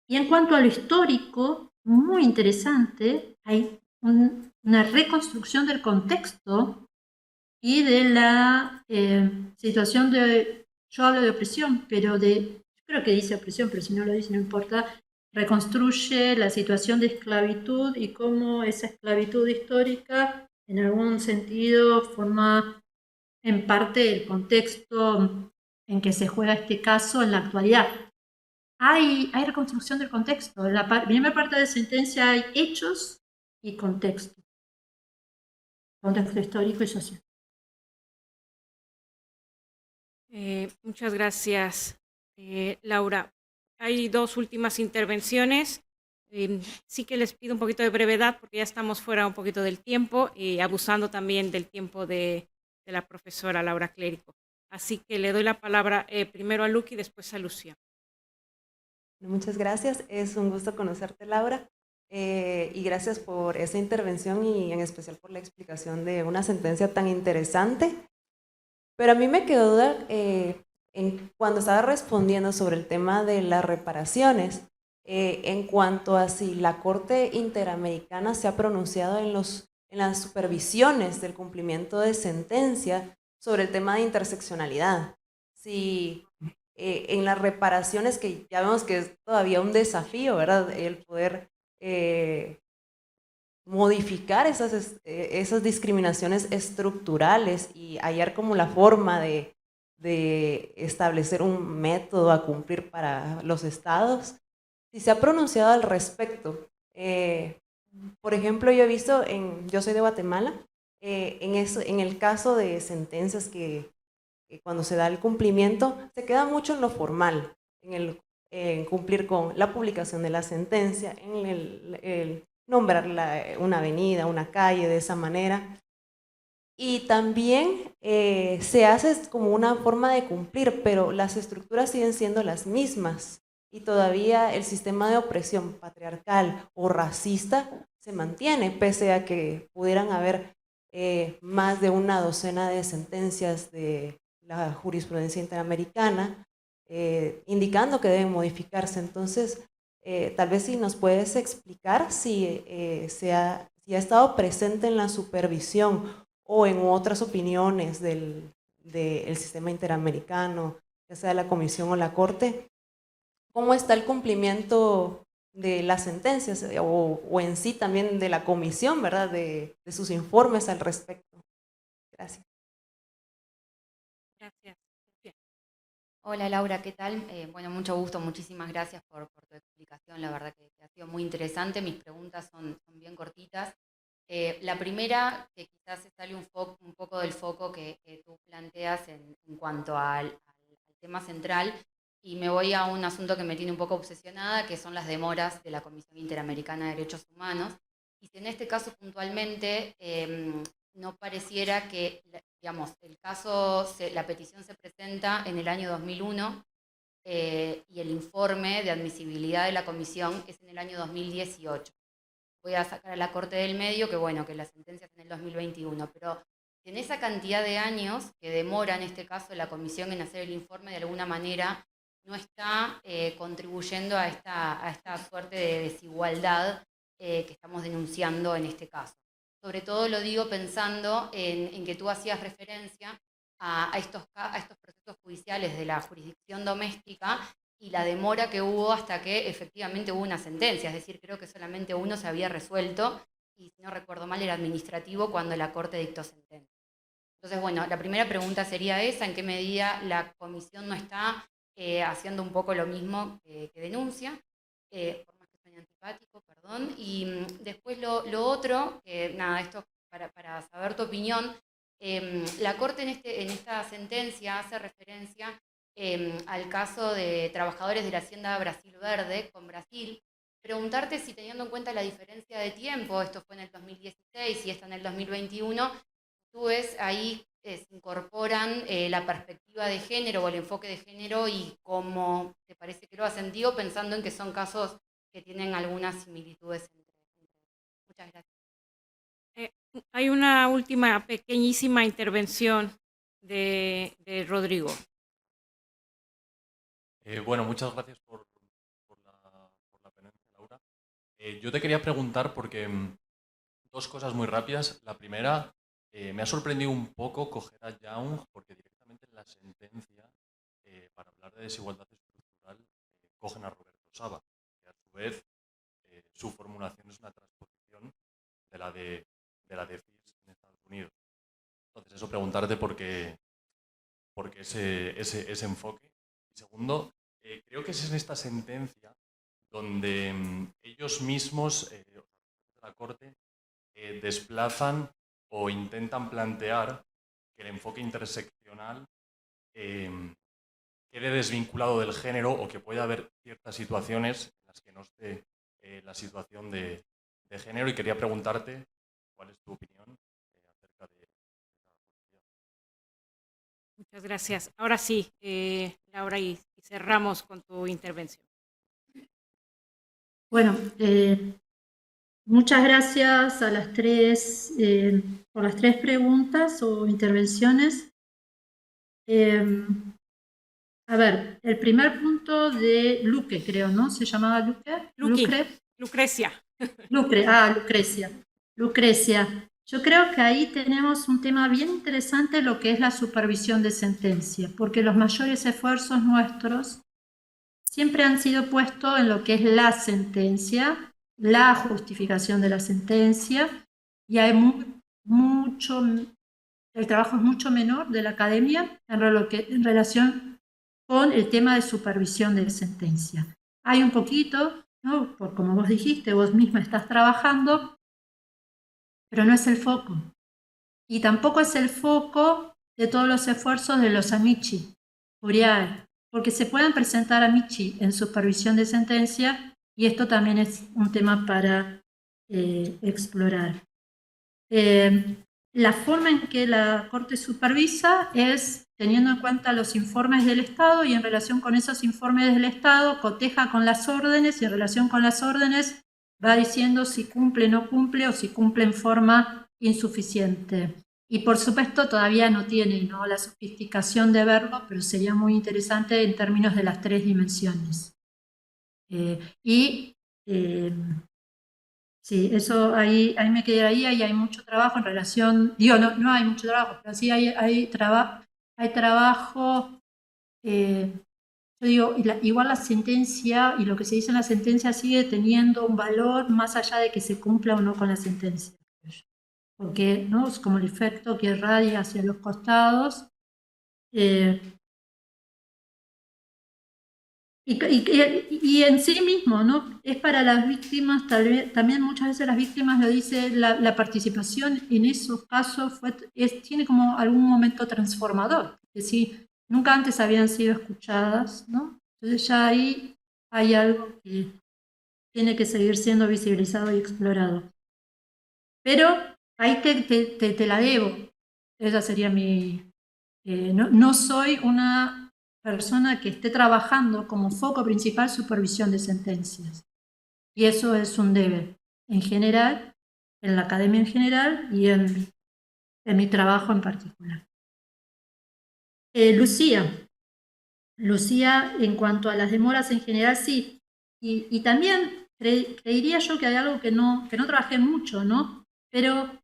Y en cuanto a lo histórico, muy interesante, hay una reconstrucción del contexto y de la situación de, yo hablo de opresión, pero yo creo que dice opresión, pero si no lo dice no importa, reconstruye la situación de esclavitud y cómo esa esclavitud histórica en algún sentido forma en parte el contexto en que se juega este caso en la actualidad. Hay reconstrucción del contexto. En la primera parte de la sentencia hay hechos y contexto histórico y social. Muchas gracias, Laura. Hay 2 últimas intervenciones. Sí que les pido un poquito de brevedad porque ya estamos fuera un poquito del tiempo y abusando también del tiempo de la profesora Laura Clérico. Así que le doy la palabra primero a Lucy y después a Lucía. Muchas gracias, es un gusto conocerte, Laura, y gracias por esa intervención y en especial por la explicación de una sentencia tan interesante. Pero a mí me quedó duda cuando estaba respondiendo sobre el tema de las reparaciones, en cuanto a si la Corte Interamericana se ha pronunciado en las supervisiones del cumplimiento de sentencia sobre el tema de interseccionalidad. Si en las reparaciones, que ya vemos que es todavía un desafío, ¿verdad? El poder modificar esas discriminaciones estructurales y hallar como la forma de establecer un método a cumplir para los estados. Si se ha pronunciado al respecto. Por ejemplo, yo he visto, yo soy de Guatemala, en el caso de sentencias que cuando se da el cumplimiento, se queda mucho en lo formal, en cumplir con la publicación de la sentencia, en el nombrar una avenida, una calle de esa manera. Y también se hace como una forma de cumplir, pero las estructuras siguen siendo las mismas. Y todavía el sistema de opresión patriarcal o racista se mantiene, pese a que pudieran haber más de una docena de sentencias de la jurisprudencia interamericana indicando que deben modificarse. Entonces, tal vez si nos puedes explicar si ha estado presente en la supervisión o en otras opiniones del sistema interamericano, ya sea la Comisión o la Corte, ¿cómo está el cumplimiento de las sentencias o en sí también de la Comisión, ¿verdad? De sus informes al respecto? Gracias. Gracias. Hola Laura, ¿qué tal? Bueno, mucho gusto, muchísimas gracias por tu explicación, la verdad que ha sido muy interesante. Mis preguntas son bien cortitas. La primera, que quizás se sale un poco del foco que tú planteas en cuanto al tema central, y me voy a un asunto que me tiene un poco obsesionada, que son las demoras de la Comisión Interamericana de Derechos Humanos. Y si en este caso puntualmente no pareciera que, digamos, el caso, la petición se presenta en el año 2001, y el informe de admisibilidad de la comisión es en el año 2018. Voy a sacar a la Corte del medio que, bueno, que la sentencia es en el 2021, pero en esa cantidad de años que demora en este caso la comisión en hacer el informe, de alguna manera no está contribuyendo a esta suerte de desigualdad que estamos denunciando en este caso. Sobre todo lo digo pensando en que tú hacías referencia a estos procesos judiciales de la jurisdicción doméstica y la demora que hubo hasta que efectivamente hubo una sentencia. Es decir, creo que solamente uno se había resuelto, y si no recuerdo mal era administrativo cuando la Corte dictó sentencia. Entonces, bueno, la primera pregunta sería esa: ¿en qué medida la comisión no está haciendo un poco lo mismo que denuncia? Por más que suene antipático, perdón. Y después lo otro, nada, esto para saber tu opinión. La Corte en esta sentencia hace referencia al caso de trabajadores de la Hacienda Brasil Verde con Brasil. Preguntarte si, teniendo en cuenta la diferencia de tiempo, esto fue en el 2016 y esto en el 2021, tú ves ahí se incorporan la perspectiva de género o el enfoque de género, y cómo te parece que lo has sentido, pensando en que son casos que tienen algunas similitudes entre. Muchas gracias. Hay una última pequeñísima intervención de Rodrigo. Bueno, muchas gracias por la ponencia, Laura. Yo te quería preguntar porque dos cosas muy rápidas. La primera, me ha sorprendido un poco coger a Young, porque directamente en la sentencia, para hablar de desigualdad estructural, cogen a Roberto Saba, que a su vez su formulación es una transposición de la de FIS en Estados Unidos. Entonces, eso, preguntarte por qué ese enfoque. Y segundo, creo que es en esta sentencia donde ellos mismos, la Corte, desplazan o intentan plantear que el enfoque interseccional quede desvinculado del género, o que pueda haber ciertas situaciones en las que no esté la situación de género, y quería preguntarte cuál es tu opinión acerca de esa posibilidad. Muchas gracias. Ahora sí, Laura, y cerramos con tu intervención. Bueno, muchas gracias a las tres por las tres preguntas o intervenciones. A ver, el primer punto de Luque, creo, ¿no? ¿Se llamaba Luque? Lucrecia. Lucrecia. Lucrecia. Yo creo que ahí tenemos un tema bien interesante, lo que es la supervisión de sentencia, porque los mayores esfuerzos nuestros siempre han sido puestos en lo que es la sentencia, la justificación de la sentencia, y hay mucho, el trabajo es mucho menor de la academia en relación con el tema de supervisión de sentencia. Hay un poquito, ¿no? Por como vos dijiste, vos misma estás trabajando, pero no es el foco. Y tampoco es el foco de todos los esfuerzos de los amici, Uriae, porque se pueden presentar amici en supervisión de sentencia, y esto también es un tema para explorar. La forma en que la Corte supervisa es teniendo en cuenta los informes del Estado, y en relación con esos informes del Estado coteja con las órdenes, y en relación con las órdenes va diciendo si cumple, no cumple, o si cumple en forma insuficiente. Y por supuesto todavía no tiene, ¿no?, la sofisticación de verlo, pero sería muy interesante en términos de las tres dimensiones. Sí, eso ahí me quedé ahí hay mucho trabajo en relación, digo, no hay mucho trabajo, pero sí hay trabajo, yo digo, igual la sentencia y lo que se dice en la sentencia sigue teniendo un valor más allá de que se cumpla o no con la sentencia, porque, ¿no?, es como el efecto que irradia hacia los costados. Y en sí mismo, ¿no?, es para las víctimas, también muchas veces las víctimas lo dicen, la participación en esos casos tiene como algún momento transformador, que sí, nunca antes habían sido escuchadas, ¿no? Entonces ya ahí hay algo que tiene que seguir siendo visibilizado y explorado. Pero ahí te la debo, esa sería mi... no soy una persona que esté trabajando como foco principal supervisión de sentencias. Y eso es un deber en general, en la academia en general y en mi trabajo en particular. Lucía, en cuanto a las demoras en general, sí. Y también creería yo que hay algo que no trabajé mucho, ¿no? Pero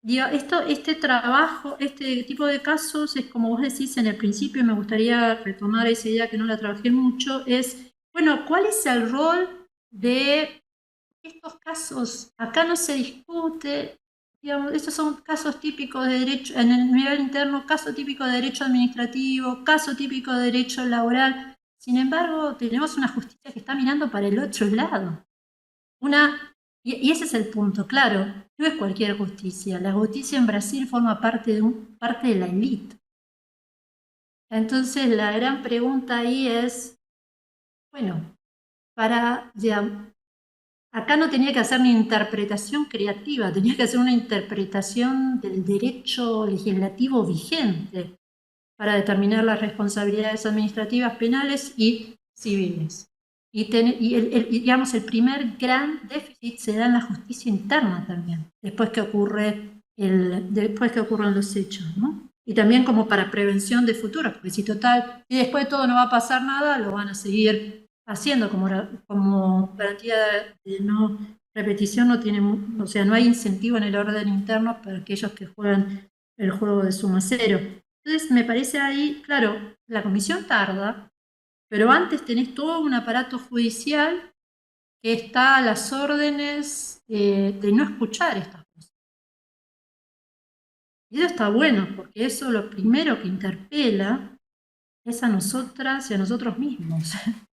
digo, este trabajo, este tipo de casos, es como vos decís en el principio, y me gustaría retomar esa idea que no la trabajé mucho, es, bueno, ¿cuál es el rol de estos casos? Acá no se discute, digamos, estos son casos típicos de derecho, en el nivel interno, caso típico de derecho administrativo, caso típico de derecho laboral. Sin embargo, tenemos una justicia que está mirando para el otro lado. Y ese es el punto, claro, no es cualquier justicia. La justicia en Brasil forma parte de la élite. Entonces, la gran pregunta ahí es, bueno, acá no tenía que hacer ni interpretación creativa, tenía que hacer una interpretación del derecho legislativo vigente para determinar las responsabilidades administrativas, penales y civiles. Digamos, el primer gran déficit se da en la justicia interna también, después que ocurren los hechos, ¿no? Y también como para prevención de futuros, porque si total, y después de todo no va a pasar nada, lo van a seguir haciendo como garantía de no repetición, o sea, no hay incentivo en el orden interno para aquellos que juegan el juego de suma cero. Entonces, me parece ahí, claro, la comisión tarda, pero antes tenés todo un aparato judicial que está a las órdenes de no escuchar estas cosas. Y eso está bueno, porque eso lo primero que interpela es a nosotras y a nosotros mismos.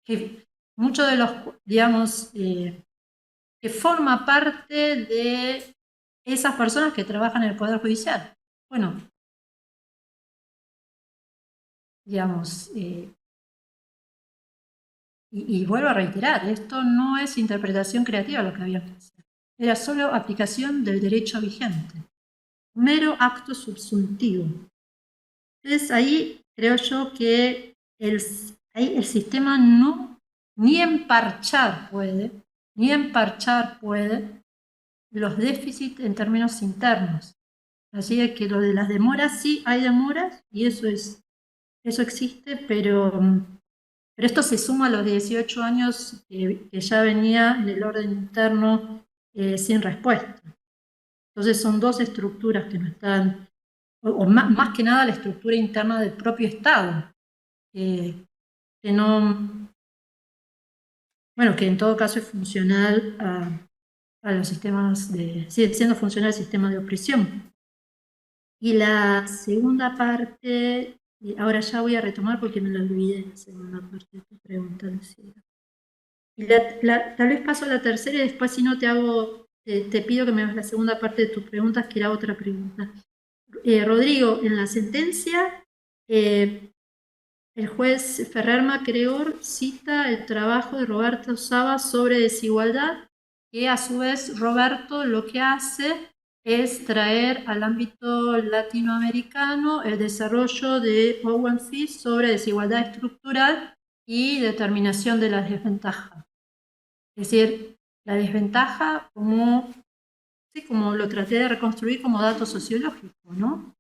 Que muchos de los, digamos, que forma parte de esas personas que trabajan en el Poder Judicial. Bueno, digamos, y vuelvo a reiterar, esto no es interpretación creativa lo que había que hacer. Era solo aplicación del derecho vigente. Mero acto subsuntivo. Entonces ahí creo yo que ahí el sistema ni emparchar puede los déficits en términos internos. Así que lo de las demoras, sí hay demoras y eso existe, pero esto se suma a los 18 años que ya venía en el orden interno sin respuesta. Entonces son dos estructuras que no están, o más que nada la estructura interna del propio Estado, que no, bueno, que en todo caso es funcional a los sistemas sigue siendo funcional el sistema de opresión. Y la segunda parte, ahora ya voy a retomar porque me la olvidé, la segunda parte de tu pregunta, Lucía. Y tal vez paso a la tercera y después si no te pido que me hagas la segunda parte de tus preguntas, que era otra pregunta. Rodrigo, en la sentencia, el juez Ferrer Macreor cita el trabajo de Roberto Saba sobre desigualdad, que a su vez Roberto lo que hace es traer al ámbito latinoamericano el desarrollo de Owen Fis sobre desigualdad estructural y determinación de las desventajas. Es decir, la desventaja como lo traté de reconstruir como dato sociológico, ¿no?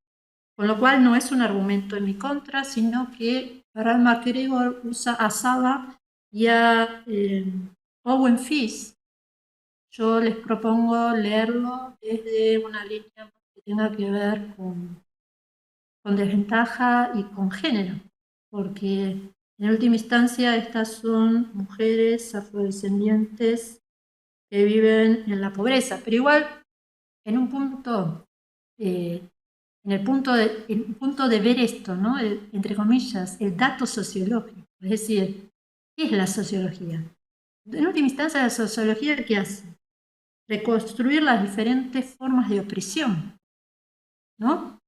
Con lo cual no es un argumento en mi contra, sino que Ferrer Macreor usa a Saba y a Owen Fis. Yo les propongo leerlo desde una línea que tenga que ver con desventaja y con género, porque en última instancia estas son mujeres afrodescendientes que viven en la pobreza, pero igual en un punto, en el punto de ver esto, ¿no? Entre comillas, el dato sociológico, es decir, ¿qué es la sociología? En última instancia, la sociología, ¿qué hace? Reconstruir las diferentes formas de opresión, ¿no?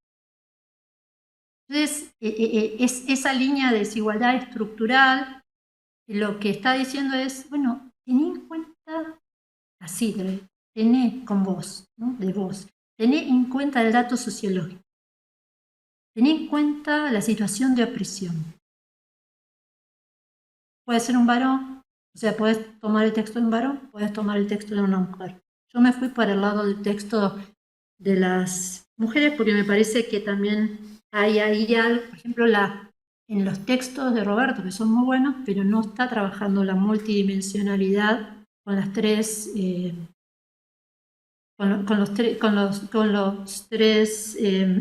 Entonces, esa línea de desigualdad estructural, lo que está diciendo es, bueno, tené en cuenta, así, tené con vos, ¿no? De vos, tené en cuenta el dato sociológico, tené en cuenta la situación de opresión, puede ser un varón, o sea, puedes tomar el texto de un varón, puedes tomar el texto de una mujer. Yo me fui para el lado del texto de las mujeres porque me parece que también hay ahí algo, por ejemplo, en los textos de Roberto, que son muy buenos, pero no está trabajando la multidimensionalidad con las tres, con los tres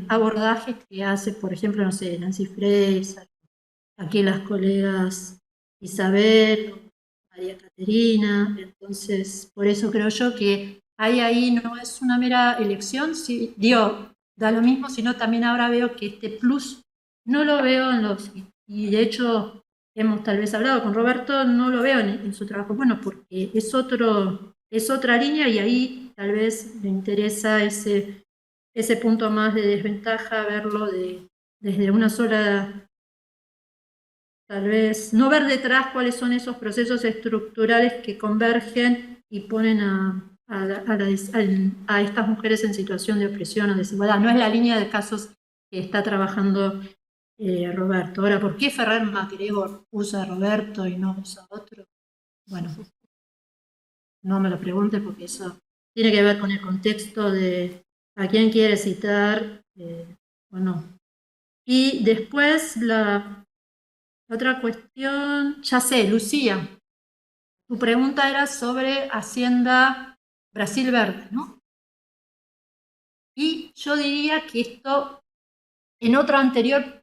abordajes que hace, por ejemplo, no sé, Nancy Fraser, aquí las colegas Isabel, María Caterina. Entonces, por eso creo yo que ahí no es una mera elección, sí, digo, da lo mismo, sino también ahora veo que este plus no lo veo y de hecho hemos tal vez hablado con Roberto, no lo veo en su trabajo, bueno, porque es otra línea y ahí tal vez le interesa ese punto más de desventaja, verlo desde una sola, tal vez no ver detrás cuáles son esos procesos estructurales que convergen y ponen a estas mujeres en situación de opresión o desigualdad. No es la línea de casos que está trabajando Roberto. Ahora, ¿por qué Ferrer Macgregor usa a Roberto y no usa a otro? Bueno, no me lo pregunte porque eso tiene que ver con el contexto de a quién quiere citar o no. Y después la otra cuestión, ya sé, Lucía, tu pregunta era sobre Hacienda Brasil Verde, ¿no? Y yo diría que esto, en otro anterior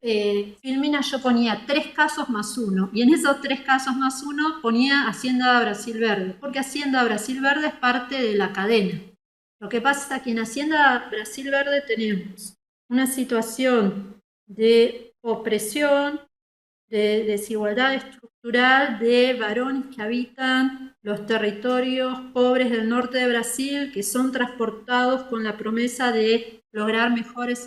Filmina yo ponía 3 casos más 1, y en esos 3 casos más 1 ponía Hacienda Brasil Verde, porque Hacienda Brasil Verde es parte de la cadena. Lo que pasa es que en Hacienda Brasil Verde tenemos una situación de opresión, de desigualdad estructural de varones que habitan los territorios pobres del norte de Brasil, que son transportados con la promesa de lograr mejores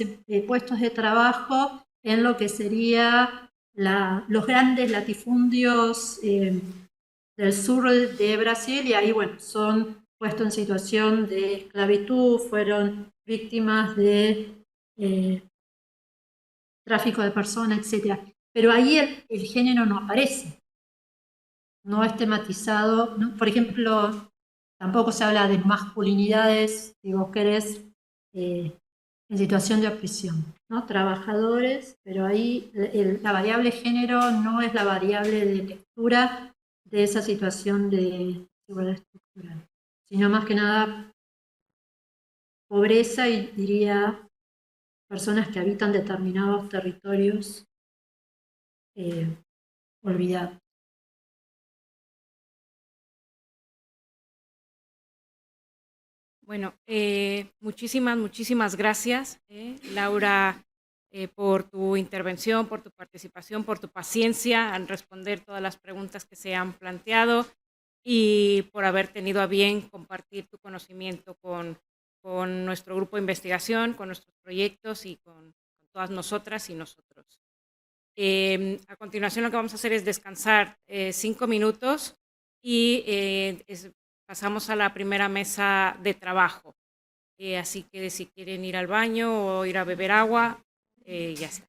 puestos de trabajo en lo que sería los grandes latifundios del sur de Brasil, y ahí, bueno, son puestos en situación de esclavitud, fueron víctimas de tráfico de personas, etc. Pero ahí el género no aparece, no es tematizado, ¿no? Por ejemplo, tampoco se habla de masculinidades, si vos querés, en situación de opresión, ¿no? Trabajadores, pero ahí la variable género no es la variable de lectura de esa situación de desigualdad estructural, sino más que nada pobreza y diría personas que habitan determinados territorios olvidados. Bueno, muchísimas gracias, Laura, por tu intervención, por tu participación, por tu paciencia al responder todas las preguntas que se han planteado y por haber tenido a bien compartir tu conocimiento con nuestro grupo de investigación, con nuestros proyectos y con todas nosotras y nosotros. A continuación lo que vamos a hacer es descansar 5 minutos y pasamos a la primera mesa de trabajo. Así que si quieren ir al baño o ir a beber agua, ya está.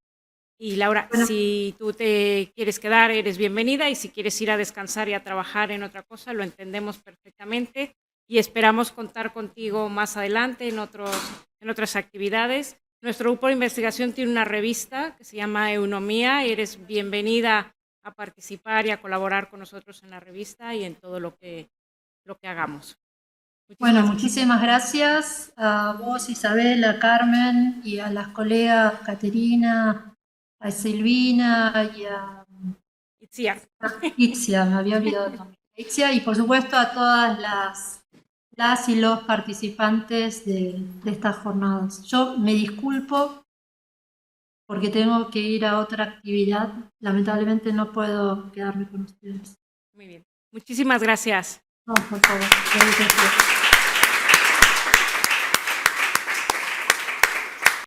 Y Laura, bueno, si tú te quieres quedar, eres bienvenida, y si quieres ir a descansar y a trabajar en otra cosa, lo entendemos perfectamente y esperamos contar contigo más adelante en otras actividades. Nuestro grupo de investigación tiene una revista que se llama Eunomía y eres bienvenida a participar y a colaborar con nosotros en la revista y en todo lo que hagamos. Muchísimas gracias a vos, Isabel, a Carmen y a las colegas Caterina, a Silvina y a Itzia, me había olvidado también. Itzia, y por supuesto a todas las y los participantes de estas jornadas. Yo me disculpo porque tengo que ir a otra actividad. Lamentablemente no puedo quedarme con ustedes. Muy bien. Muchísimas gracias. No, por favor. Gracias.